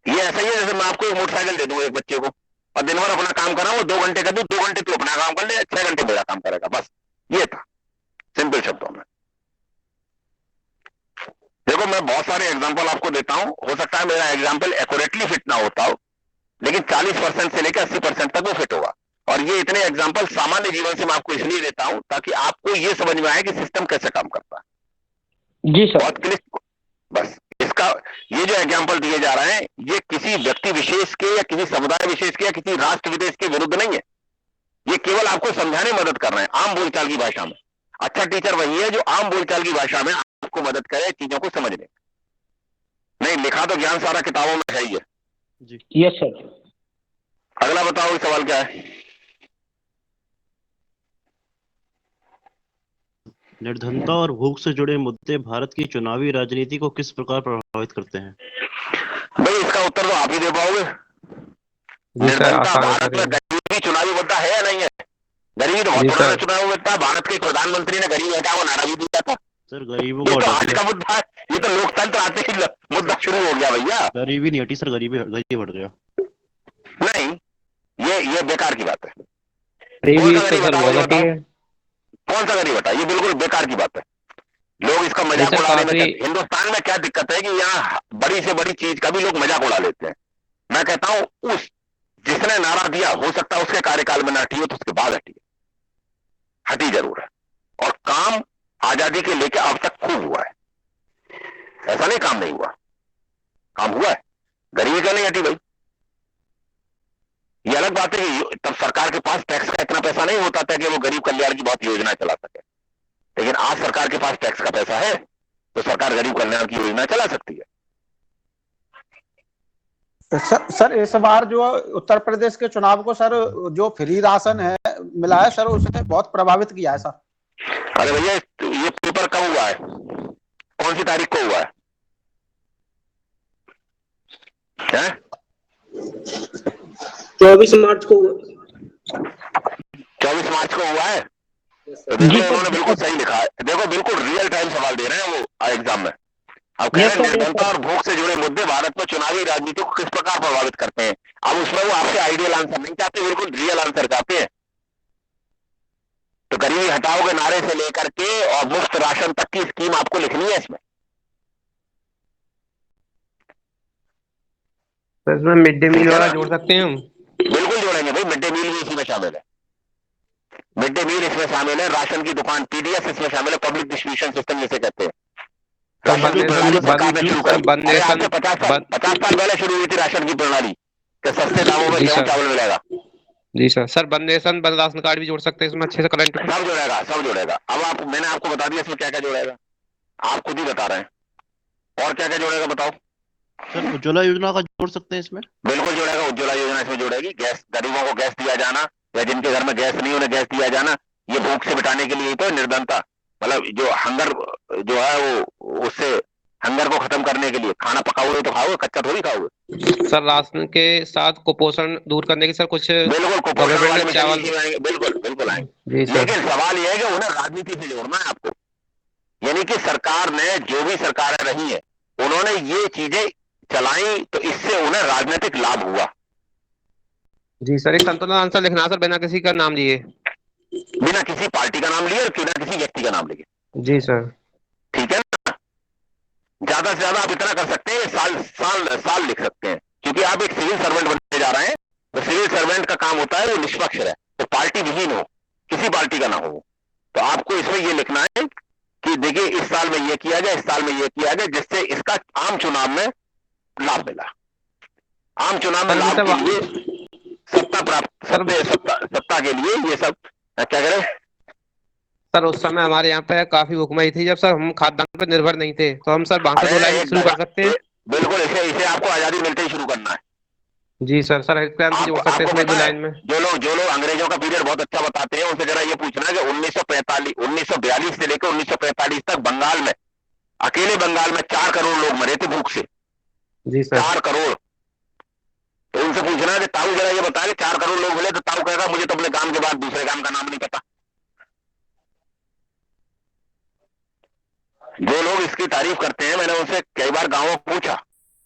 ये ऐसा ही है जैसे मैं आपको एक मोटरसाइकिल दे दूं एक बच्चे को, और दिन भर अपना काम करा, वो 2 घंटे का दूं, 2 घंटे तू अपना काम कर ले, 6 घंटे मेरा काम करेगा, बस ये था, सिंपल शब्दों में। देखो मैं बहुत सारे एग्जाम्पल आपको देता हूं, हो सकता है मेरा एग्जाम्पल एक्यूरेटली फिट ना होता हो, लेकिन 40% से लेकर 80% तक वो फिट होगा। और ये इतने एग्जाम्पल सामान्य जीवन से मैं आपको इसलिए देता हूं ताकि आपको ये समझ में आए कि सिस्टम कैसे काम करता है। जी सर। बहुत क्लियर, बस इसका ये जो एग्जाम्पल दिए जा रहे हैं, ये किसी व्यक्ति विशेष के या किसी समुदाय विशेष के या किसी राष्ट्र विदेश के विरुद्ध नहीं है। ये केवल आपको समझाने में मदद कर रहे हैं आम बोलचाल की भाषा में। अच्छा टीचर वही है जो आम बोलचाल की भाषा में आपको मदद करे चीजों को समझने। नहीं लिखा तो ज्ञान सारा किताबों में है ही है। जी। Yes sir. अगला बताओ सवाल क्या है? निर्धनता और भूख से जुड़े मुद्दे भारत की चुनावी राजनीति को किस प्रकार प्रभावित करते हैं? भाई इसका उत्तर तो आप ही दे पाओगे। जी सर, निर्धनता आसान भारत उत्तर में है। गरीबी चुनावी मुद्दा है या नहीं है? गरीबी तो बहुत जी पुराना सर। चुनावी मुद्दा है। भारत के प्रधानमंत्री ने गरीब हटाओ नारा भी दिया था। सर गरीबों ये को तो हटा आज दिया। का मुद्दा है, ये तो लोकतंत्र आते ही मुद्दा शुरू हो गया भैया। गरीबी नहीं हटी सर, गरीबी बढ़ गया। नहीं, ये बेकार की बात है। गरीबी कौन सा तो गरीब सर हटाओ, बहुत ये हटी बताओ, है। कौन सा गरीब हटा? ये बिल्कुल बेकार की बात है। लोग इसका नहीं मजाक सर, उड़ाने में काफी हिंदुस्तान में क्या दिक्कत है कि यहाँ बड़ी से बड़ी चीज का भी लोग मजाक उड़ा लेते हैं। मैं कहता हूं उस जिसने नारा दिया हो सकता है उसके कार्यकाल में ना हटी हो तो उसके बाद हटी है, हटी जरूर है। और काम आजादी के लेके अब तक खूब हुआ है, ऐसा नहीं काम नहीं हुआ, काम हुआ है। गरीबी का नहीं हटी भाई। ये अलग बात है कि तब सरकार के पास टैक्स का इतना पैसा नहीं होता था कि वो गरीब कल्याण की बहुत योजना चला सके, लेकिन आज सरकार के पास टैक्स का पैसा है तो सरकार गरीब कल्याण की योजना चला सकती है। सर इस बार जो उत्तर प्रदेश के चुनाव को सर जो फ्री राशन है मिला है सर, उसने बहुत प्रभावित किया है सर। अरे भैया ये पेपर कब हुआ है, कौन सी तारीख को हुआ है? 24 मार्च को। 24 मार्च को हुआ है। तो देखो उन्होंने बिल्कुल सही लिखा है। देखो बिल्कुल रियल टाइम सवाल दे रहे हैं वो एग्जाम में। अब कह रहे हैं निर्धनता और भूख से जुड़े मुद्दे भारत में चुनावी राजनीति को किस प्रकार प्रभावित करते हैं। अब उसमें वो आपसे आइडियल आंसर नहीं चाहते, बिल्कुल रियल आंसर चाहते हैं। तो गरीबी हटाओ के नारे से लेकर के और मुफ्त राशन तक की स्कीम आपको लिखनी है इसमें। सर इसमें मिड डे मील वाला जोड़ सकते हैं हम? बिल्कुल जोड़ेंगे भाई, मिड डे मील भी इसी में शामिल है। मिड डे मील इसमें शामिल है, राशन की दुकान पीडीएस इसमें शामिल है, पब्लिक डिस्ट्रीब्यूशन सिस्टम जिसे कहते हैं। सर राशन की प्रणाली सरकार ने शुरू करी। बंद अरे आज से नेशन 50 साल पहले शुरू हुई थी राशन की प्रणाली, कि सस्ते दामों में जी गेहूं सर, चावल मिलेगा। जी सर। सर बंद नेशन बंद राशन कार्ड भी जोड़ सकते हैं इसमें अच्छे से करंट में। सब जुड़ेगा, सब जुड़ेगा। अब आप, मैंने आपको बता दिया इसमें क्या क्या जुड़ेगा, आप खुद ही बता रहे हैं। और क्या क्या जुड़ेगा बताओ। सर उज्ज्वला योजना का जोड़ सकते हैं इसमें। बिल्कुल जुड़ेगा, उज्ज्वला योजना इसमें जुड़ेगी। गैस, गरीबों को गैस दिया जाना, या जिनके घर में गैस नहीं उन्हें गैस दिया जाना, ये भूख से मिटाने के लिए ही तो निर्धनता, मतलब जो हंगर जो है वो, उससे हंगर को खत्म करने के लिए। खाना पकाओगे तो खाओगे, कच्चा थोड़ी खाओगे। सर राशन के साथ कुपोषण दूर करने की सर कुछ बिल्कुल कुपोषण गवर्नमेंट वाले ने मिशन चावल, स्कीम आएंगे, बिल्कुल बिल्कुल आएंगे। जी सर, लेकिन सवाल यह है कि उन्हें राजनीति से जोड़ना है आपको। यानी कि सरकार ने, जो भी सरकारें रही है, उन्होंने ये चीजें चलाई तो इससे उन्हें राजनीतिक लाभ हुआ। जी सर। एक संतुलित आंसर लिखना सर बिना किसी का नाम लिए। बिना किसी पार्टी का नाम लिए और बिना किसी व्यक्ति का नाम लिए। जी सर। ठीक है ना। ज्यादा से ज्यादा आप इतना कर सकते हैं, साल साल साल लिख सकते हैं, क्योंकि आप एक सिविल सर्वेंट बनने जा रहे हैं। तो सिविल सर्वेंट का काम होता है वो निष्पक्ष रहे, तो पार्टी विहीन हो, किसी पार्टी का ना हो। तो आपको इसमें ये लिखना है कि देखिए इस साल में ये किया जाए, इस साल में ये किया जाए, जिससे इसका आम चुनाव में लाभ मिला। आम चुनाव में लाभ के लिए, सत्ता प्राप्त, सत्ता के लिए ये सब क्या करें। सर उस समय हमारे यहाँ पे काफी भुखमरी थी जब सर हम खाद्यान्न पर निर्भर नहीं थे, तो हम सर वहां से 2 लाइन शुरू कर सकते हैं। बिल्कुल, इसे आपको आजादी मिलते ही शुरू करना है। जी सर। सर हरित क्रांति जोड़ सकते हैं इसमें 2 लाइन में। जो लोग अंग्रेजों का पीरियड बहुत अच्छा बताते हैं, उनसे जरा ये पूछना है कि 1942 से लेकर 1945 तक बंगाल में, अकेले बंगाल में 4 करोड़ लोग मरे थे भूख से। जी सर। 4 करोड़। तो उनसे पूछना है कि ताऊ जरा ये बताया कि 4 करोड़ लोग मिले, तो ताऊ कहेगा मुझे तो अपने काम के बाद दूसरे काम का नाम नहीं पता। जो लोग इसकी तारीफ करते हैं, मैंने उनसे कई बार गाँव में पूछा,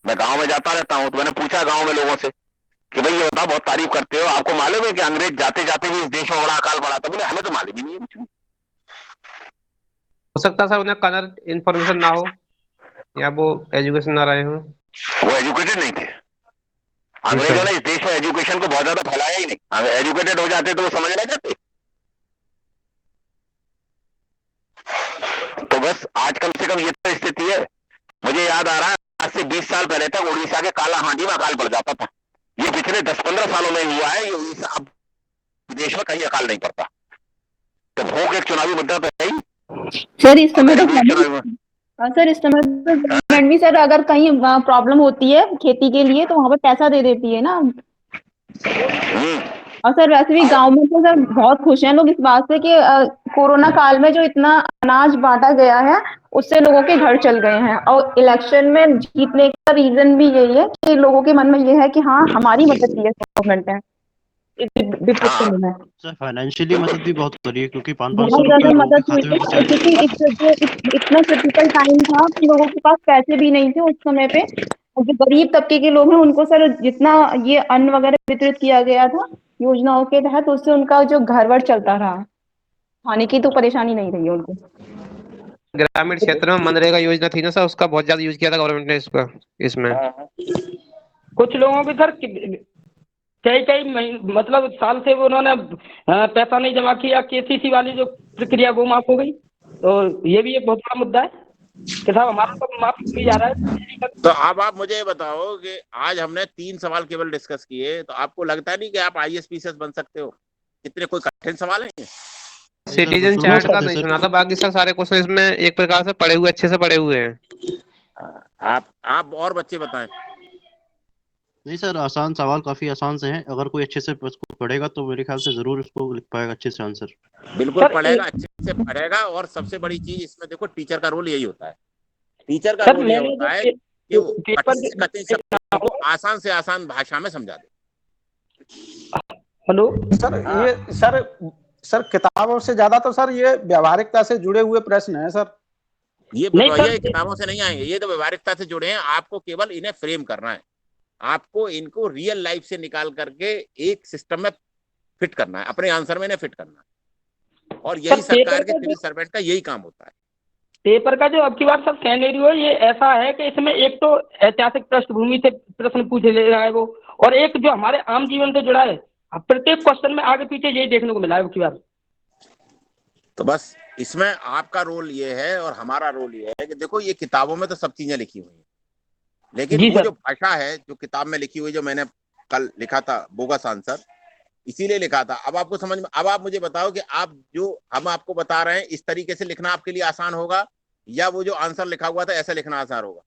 मैं गाँव में जाता रहता हूं, तो मैंने पूछा गाँव में लोगों से कि भाई ये बताओ, बहुत तारीफ करते हो, आपको मालूम है कि अंग्रेज जाते जाते भी इस देश में बड़ा अकाल पड़ा था? बोले हमें तो मालूम ही नहीं है कुछ भी। हो सकता है सर उन्हें कलर इन्फॉर्मेशन ना हो, या वो एजुकेशन ना रहे हो। वो एजुकेटेड नहीं थे। अंग्रेजों ने इस देश में एजुकेशन को बहुत ज्यादा फैलाया ही नहीं। अगर एजुकेटेड हो जाते तो वो समझ नहीं जाते। तो बस आज कम से कम ये तो स्थिति है। मुझे याद आ रहा है, आज से 20 साल पहले तक उड़ीसा के काला हांडी में अकाल पड़ जाता था। ये पिछले 10-15 सालों में हुआ है। ये उड़ीसा, अब देश में कहीं अकाल नहीं पड़ता। तो भूख एक चुनावी मुद्दा तो है ही। सर इस समय तो सर इस समय तो गवर्नमेंट भी सर अगर कहीं प्रॉब्लम होती है खेती के लिए तो वहां पर पैसा दे देती है ना। और सर वैसे भी गांव में तो सर बहुत खुश हैं लोग इस बात से कि कोरोना काल में जो इतना अनाज बांटा गया है उससे लोगों के घर चल गए हैं। और इलेक्शन में जीतने का रीजन भी यही है कि लोगों के मन में ये है कि हाँ हमारी मदद की है गवर्नमेंट ने डिप्रेशन में। सर फाइनेंशियली मदद भी बहुत करी है, क्योंकि 500 बहुत रुपया ज्यादा लोगों मदद के हुई खाते में है पहुंचा क्योंकि इतना क्रिटिकल टाइम था कि लोगों के पास पैसे भी नहीं थे उस समय पे। और जो गरीब तबके के लोग हैं उनको सर जितना ये अन्न वगैरह वितरित किया गया था योजनाओं के तहत उससे उनका जो घर वर चलता रहा, खाने की तो परेशानी नहीं रही है उनको। ग्रामीण क्षेत्र में मनरेगा योजना थी ना सर, उसका बहुत ज्यादा यूज किया था गवर्नमेंट ने इसका इसमें। कुछ लोगों के सर कई मतलब साल से वो उन्होंने पैसा नहीं जमा किया, केसीसी वाली जो प्रक्रिया वो माफ हो गई। तो ये भी एक बहुत बड़ा मुद्दा है कि साहब हमारा तो माफ नहीं जा रहा है। तो अब आप मुझे बताओ कि आज हमने 3 सवाल केवल डिस्कस किए, तो आपको लगता नहीं कि आप IAS PCS बन सकते हो? कितने कोई कठिन सवाल है? सिटीजन चार्ट का नहीं सुना था, बाकी सर सारे क्वेश्चन इसमें एक प्रकार से पढ़े हुए, अच्छे से पढ़े हुए हैं। आप और बच्चे बताएं। नहीं सर, आसान सवाल काफी आसान से हैं। अगर कोई अच्छे से उसको पढ़ेगा तो मेरे ख्याल से जरूर उसको लिख पाएगा अच्छे से आंसर। बिल्कुल पढ़ेगा, अच्छे से पढ़ेगा। और सबसे बड़ी चीज इसमें देखो, टीचर का रोल यही होता है। टीचर का रोल ये होता है कि वो कठिन से कठिन शब्दों को आसान से आसान भाषा में समझा दे। हेलो सर, ये सर किताबों से ज्यादा तो सर ये व्यवहारिकता से जुड़े हुए प्रश्न हैं सर। ये किताबों से नहीं आएंगे, ये तो व्यवहारिकता से जुड़े हैं। आपको केवल इन्हें फ्रेम करना है, आपको इनको रियल लाइफ से निकाल करके एक सिस्टम में फिट करना है, अपने आंसर में इन्हें फिट करना है। और यही सरकार के सिविल सर्वेंट का यही काम होता है। पेपर का जो अब की बार सब सिनेरियो है ये ऐसा है कि इसमें एक तो ऐतिहासिक पृष्ठभूमि से प्रश्न पूछे ले रहा है वो, और एक जो हमारे आम जीवन से जुड़ा है। अब प्रत्येक क्वेश्चन में आगे पीछे यही देखने को मिला है अब की बार। तो बस इसमें आपका रोल ये है और हमारा रोल ये है कि देखो ये किताबों में तो सब चीजें लिखी हुई हैं, लेकिन जी वो सर। जो भाषा है जो किताब में लिखी हुई, जो मैंने कल लिखा था बोगस आंसर, इसीलिए लिखा था। अब आपको समझ में, अब आप मुझे बताओ कि आप जो हम आपको बता रहे हैं इस तरीके से लिखना आपके लिए आसान होगा, या वो जो आंसर लिखा हुआ था ऐसे लिखना आसान होगा?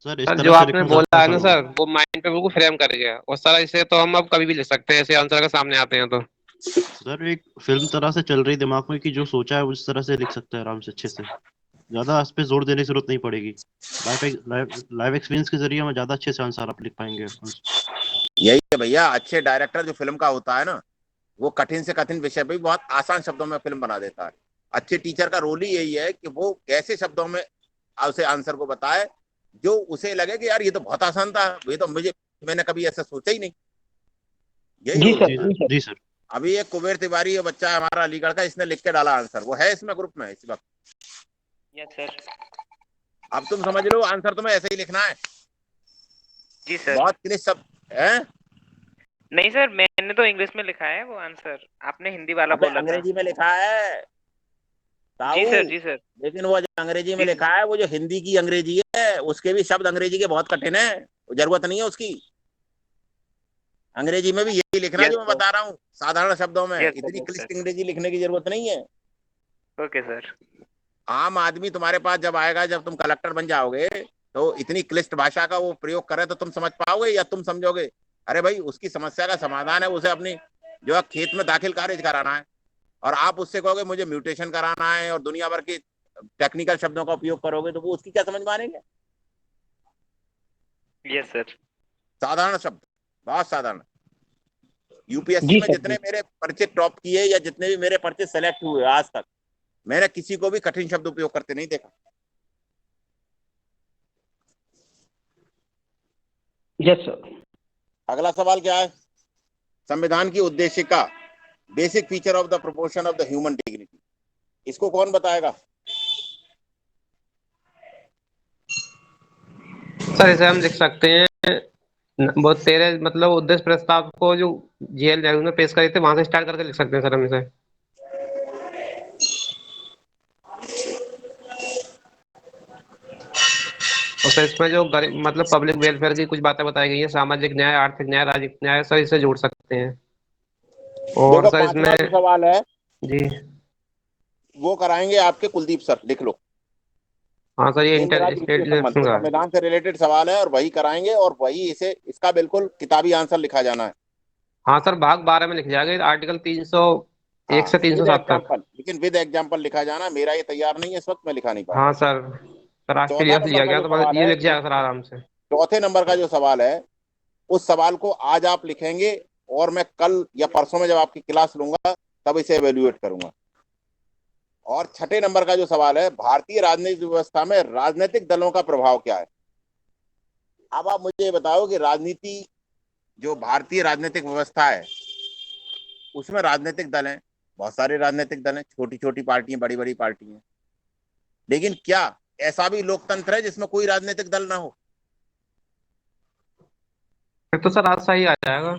सर इस सर तरह जो से आपने लिखना बोला ज्यादा है ना आसान होगा। सर, वो माइंड पे बिल्कुल फ्रेम कर गया, और सर इसे तो हम अब कभी भी लिख सकते हैं ऐसे आंसर के सामने आते हैं तो। सर एक फिल्म तरह से चल रही दिमाग में कि जो सोचा है उस तरह से लिख सकते हैं आराम से, अच्छे से। ज्यादा इस पे जोर देने की जरूरत नहीं पड़ेगी। लाइव एक्सपीरियंस के जरिए हम ज्यादा अच्छे से आंसर आप लिख पाएंगे। यही है भैया, अच्छे डायरेक्टर जो फिल्म का होता है ना, वो कठिन से कठिन विषय पे भी बहुत आसान शब्दों में फिल्म बना देता है। अच्छे टीचर का रोल ही यही है कि वो कैसे शब्दों में उसे आंसर को बताए जो उसे लगे कि यार ये तो बहुत आसान था, ये तो मैंने कभी ऐसा सोचा ही नहीं। यही जी रोल सर। होता है। जी सर। जी सर। अभी एक कुबेर तिवारी ये बच्चा है हमारा अलीगढ़ का, इसने लिख के डाला आंसर, वो है इसमें ग्रुप में इस वक्त। Yes sir. अब तुम समझ लो आंसर तुम्हें ऐसे ही लिखना है, जी सर। बहुत क्लियर सब है। नहीं सर, मैंने तो इंग्लिश में लिखा है वो आंसर, आपने हिंदी वाला अबे बोला था। अंग्रेजी में लिखा है जी ताऊ, सर। जी सर। लेकिन वो जो अंग्रेजी में जी लिखा है, वो जो हिंदी की अंग्रेजी है उसके भी शब्द अंग्रेजी के बहुत कठिन है, जरूरत नहीं है उसकी। अंग्रेजी में भी यही लिखना यस जो मैं सर। बता रहा हूँ साधारण शब्दों में, यस सर। इतनी यस क्लिष्ट सर। अंग्रेजी लिखने की जरूरत नहीं है। Okay sir. आम आदमी तुम्हारे पास जब आएगा, जब तुम कलेक्टर बन जाओगे, तो इतनी क्लिष्ट भाषा का वो प्रयोग करे तो तुम समझ पाओगे या तुम समझोगे अरे भाई उसकी समस्या का समाधान है, उसे अपनी जो है खेत में दाखिल खारिज कराना है, और आप उससे कहोगे मुझे म्यूटेशन कराना है और दुनिया भर के टेक्निकल शब्दों का उपयोग करोगे, तो वो उसकी क्या समझ मानेंगे? Yes sir. साधारण शब्द, बहुत साधारण। यूपीएससी जी में सर। जितने जी मेरे पर्चे टॉप किए या जितने भी मेरे पर्चे सेलेक्ट हुए आज तक, मैंने किसी को भी कठिन शब्द उपयोग करते नहीं देखा। Yes sir. अगला सवाल क्या है? संविधान की उद्देशिका, basic feature of the proportion of the human dignity, इसको कौन बताएगा? सर इसे हम लिख सकते हैं, वो तेरे मतलब उद्देश्य प्रस्ताव को जो जेएल नेहरू ने पेश करे थे वहां से स्टार्ट करके लिख सकते हैं सर हम इसे। और सर इसमें जो मतलब पब्लिक वेलफेयर की कुछ बातें बताई गई है, सामाजिक न्याय, आर्थिक न्याय, राजनीतिक न्याय, सर इसे जोड़ सकते हैं। और देखो सर इसमें पांचवा जो सवाल है जी वो कराएंगे आपके कुलदीप सर, लिख लो। हाँ सर, ये ये मेरा इंटर द्वितीय स्टेट संबंध इलेक्शन है, का है। संविधान से रिलेटेड सवाल है और वही कराएंगे, और वही इसे इसका बिल्कुल किताबी आंसर लिखा जाना है। हाँ सर, भाग 12 में लिख जाएगा आर्टिकल 301 हाँ से विद 307 तक। एग्जाम्पल, लेकिन विद एग्जाम्पल लिखा जाना। मेरा ये तैयार नहीं है इस वक्त, मैं लिखा नहीं पाऊंगा। हाँ सर आज चौथा पीडीएफ नंबर लिया का गया जो तो सवाल ये है, लिख जाएगा सर आराम से। चौथे नंबर का जो सवाल है, उस सवाल को आज आप लिखेंगे और मैं कल या परसों में जब आपकी क्लास लूंगा तब इसे एवेल्युएट करूंगा। और छठे नंबर का जो सवाल है, भारतीय राजनीतिक व्यवस्था में राजनीतिक दलों का प्रभाव क्या है? अब आप मुझे बताओ कि राजनीति, जो भारतीय राजनीतिक व्यवस्था है उसमें राजनीतिक दल हैं, बहुत सारे राजनीतिक दल हैं, छोटी छोटी पार्टियां, बड़ी बड़ी पार्टियां, लेकिन क्या ऐसा भी लोकतंत्र है जिसमें कोई राजनीतिक दल ना हो? फिर तो सर आज सही आ जाएगा।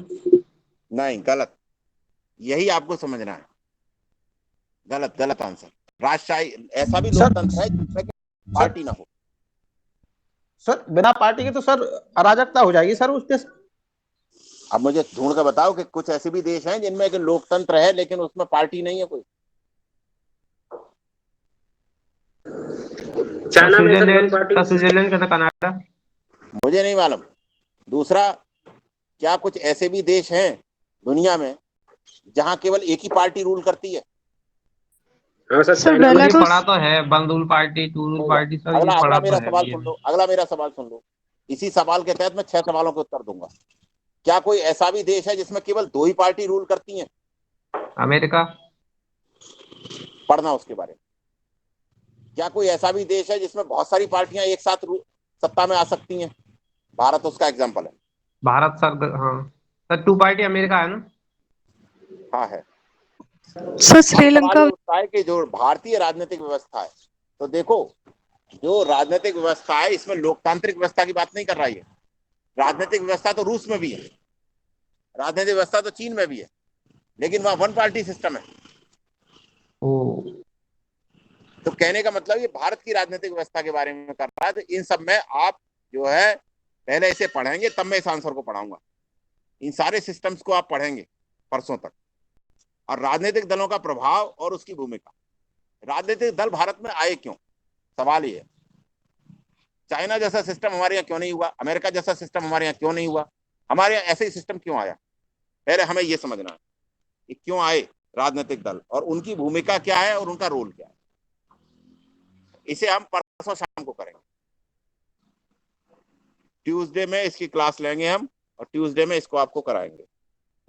नहीं, गलत। यही आपको समझना है, गलत, गलत आंसर। राजशाही ऐसा भी सर लोकतंत्र है जिसमें कि सर पार्टी ना हो। सर बिना पार्टी के तो सर अराजकता हो जाएगी सर उसके। अब मुझे ढूंढ कर बताओ कि कुछ ऐसे भी देश हैं जिनमें कि लोकतंत्र है लेकिन उसमें पार्टी नहीं है कोई। चाइना में सर वन पार्टी स्विट्जरलैंड का था, कनाडा। मुझे नहीं मालूम। दूसरा, क्या कुछ ऐसे भी देश हैं दुनिया में जहां केवल एक ही पार्टी रूल करती है? हाँ सर सर चाइना में ये बेलारूस। पढ़ा तो है, बंदूल पार्टी, टूरूल होगा। पार्टी, सर ये अगला अगला पढ़ा तो मेरा है सवाल ये सुन भी। लो, अगला मेरा सवाल सुन लो। इसी सवाल के तहत मैं 6 सवालों के उत्तर दूंगा। क्या कोई ऐसा भी देश है जिसमें केवल 2 ही पार्टी रूल करती हैं? अमेरिका। पढ़ना उसके बारे में। क्या कोई ऐसा भी देश है जिसमें बहुत सारी पार्टियां एक साथ सत्ता में आ सकती हैं? भारत उसका एग्जाम्पल है। भारत सर, हाँ सर, टू पार्टी अमेरिका है ना। हाँ है। सर अब सवाल श्रीलंका। ये उठता है कि जो भारतीय राजनीतिक व्यवस्था है, तो देखो जो राजनीतिक व्यवस्था है इसमें लोकतांत्रिक व्यवस्था की बात नहीं कर रहा है। राजनीतिक व्यवस्था तो रूस में भी है, राजनीतिक व्यवस्था तो चीन में भी है, लेकिन वहां वन पार्टी सिस्टम है। ओ तो कहने का मतलब ये भारत की राजनीतिक व्यवस्था के बारे में कर रहा है। तो इन सब में आप जो है पहले इसे पढ़ेंगे, तब मैं इस आंसर को पढ़ाऊंगा। इन सारे सिस्टम्स को आप पढ़ेंगे परसों तक। और राजनीतिक दलों का प्रभाव और उसकी भूमिका, राजनीतिक दल भारत में आए क्यों, सवाल ये है। चाइना जैसा सिस्टम हमारे यहाँ क्यों नहीं हुआ, अमेरिका जैसा सिस्टम हमारे यहाँ क्यों नहीं हुआ, हमारे यहाँ ऐसे ही सिस्टम क्यों आया, पहले हमें ये समझना है कि क्यों आए राजनीतिक दल और उनकी भूमिका क्या है और उनका रोल क्या है। इसे हम परसों शाम को करेंगे। ट्यूसडे में इसकी क्लास लेंगे हम और ट्यूसडे में इसको आपको कराएंगे।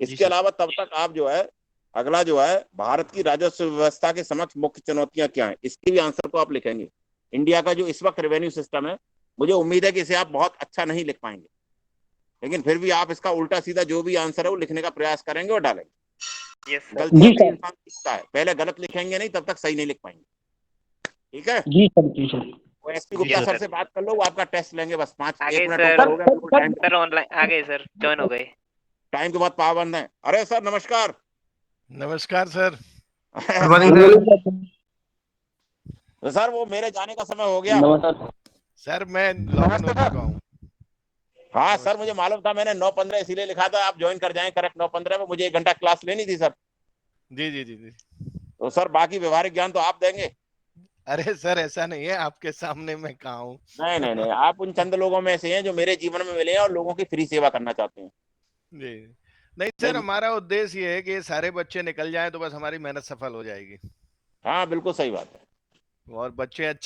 इसके अलावा तब तक आप जो है अगला जो है भारत की राजस्व व्यवस्था के समक्ष मुख्य चुनौतियां क्या हैं, इसके भी आंसर को आप लिखेंगे। इंडिया का जो इस वक्त रेवेन्यू सिस्टम है, मुझे उम्मीद है कि इसे आप बहुत अच्छा नहीं लिख पाएंगे, लेकिन फिर भी आप इसका उल्टा सीधा जो भी आंसर है वो लिखने का प्रयास करेंगे और डालेंगे। गलती इंसान सीखता है, पहले गलत लिखेंगे नहीं तब तक सही नहीं लिख पाएंगे। ठीक है जी सर, जी सर। वो एसपी गुप्ता सर से बात कर लो, वो आपका टेस्ट लेंगे बस 1 मिनट सर, हो गया। सर ऑनलाइन आ गए सर, ज्वाइन हो गए। टाइम के बाद पाबंद है। अरे सर नमस्कार। नमस्कार सर। तो सर वो मेरे जाने का समय हो गया। सर मैं लॉग इन हो चुका हूँ। हाँ सर मुझे मालूम था, मैंने 9:15 इसीलिए लिखा था आप ज्वाइन कर जाएं करेक्ट 9:15 में। मुझे 1 घंटा क्लास लेनी थी सर। जी जी जी जी। तो सर बाकी व्यवहारिक ज्ञान तो आप देंगे। अरे सर ऐसा नहीं है, आपके सामने मैं कहाँ हूँ। नहीं नहीं नहीं, आप उन चंद लोगों में से हैं जो मेरे जीवन में मिले हैं और लोगों की फ्री सेवा करना चाहते हैं। जी नहीं सर, हमारा उद्देश्य ये है कि ये सारे बच्चे निकल जाएं तो बस हमारी मेहनत सफल हो जाएगी। हाँ बिल्कुल सही बात है। और बच्चे अच्छे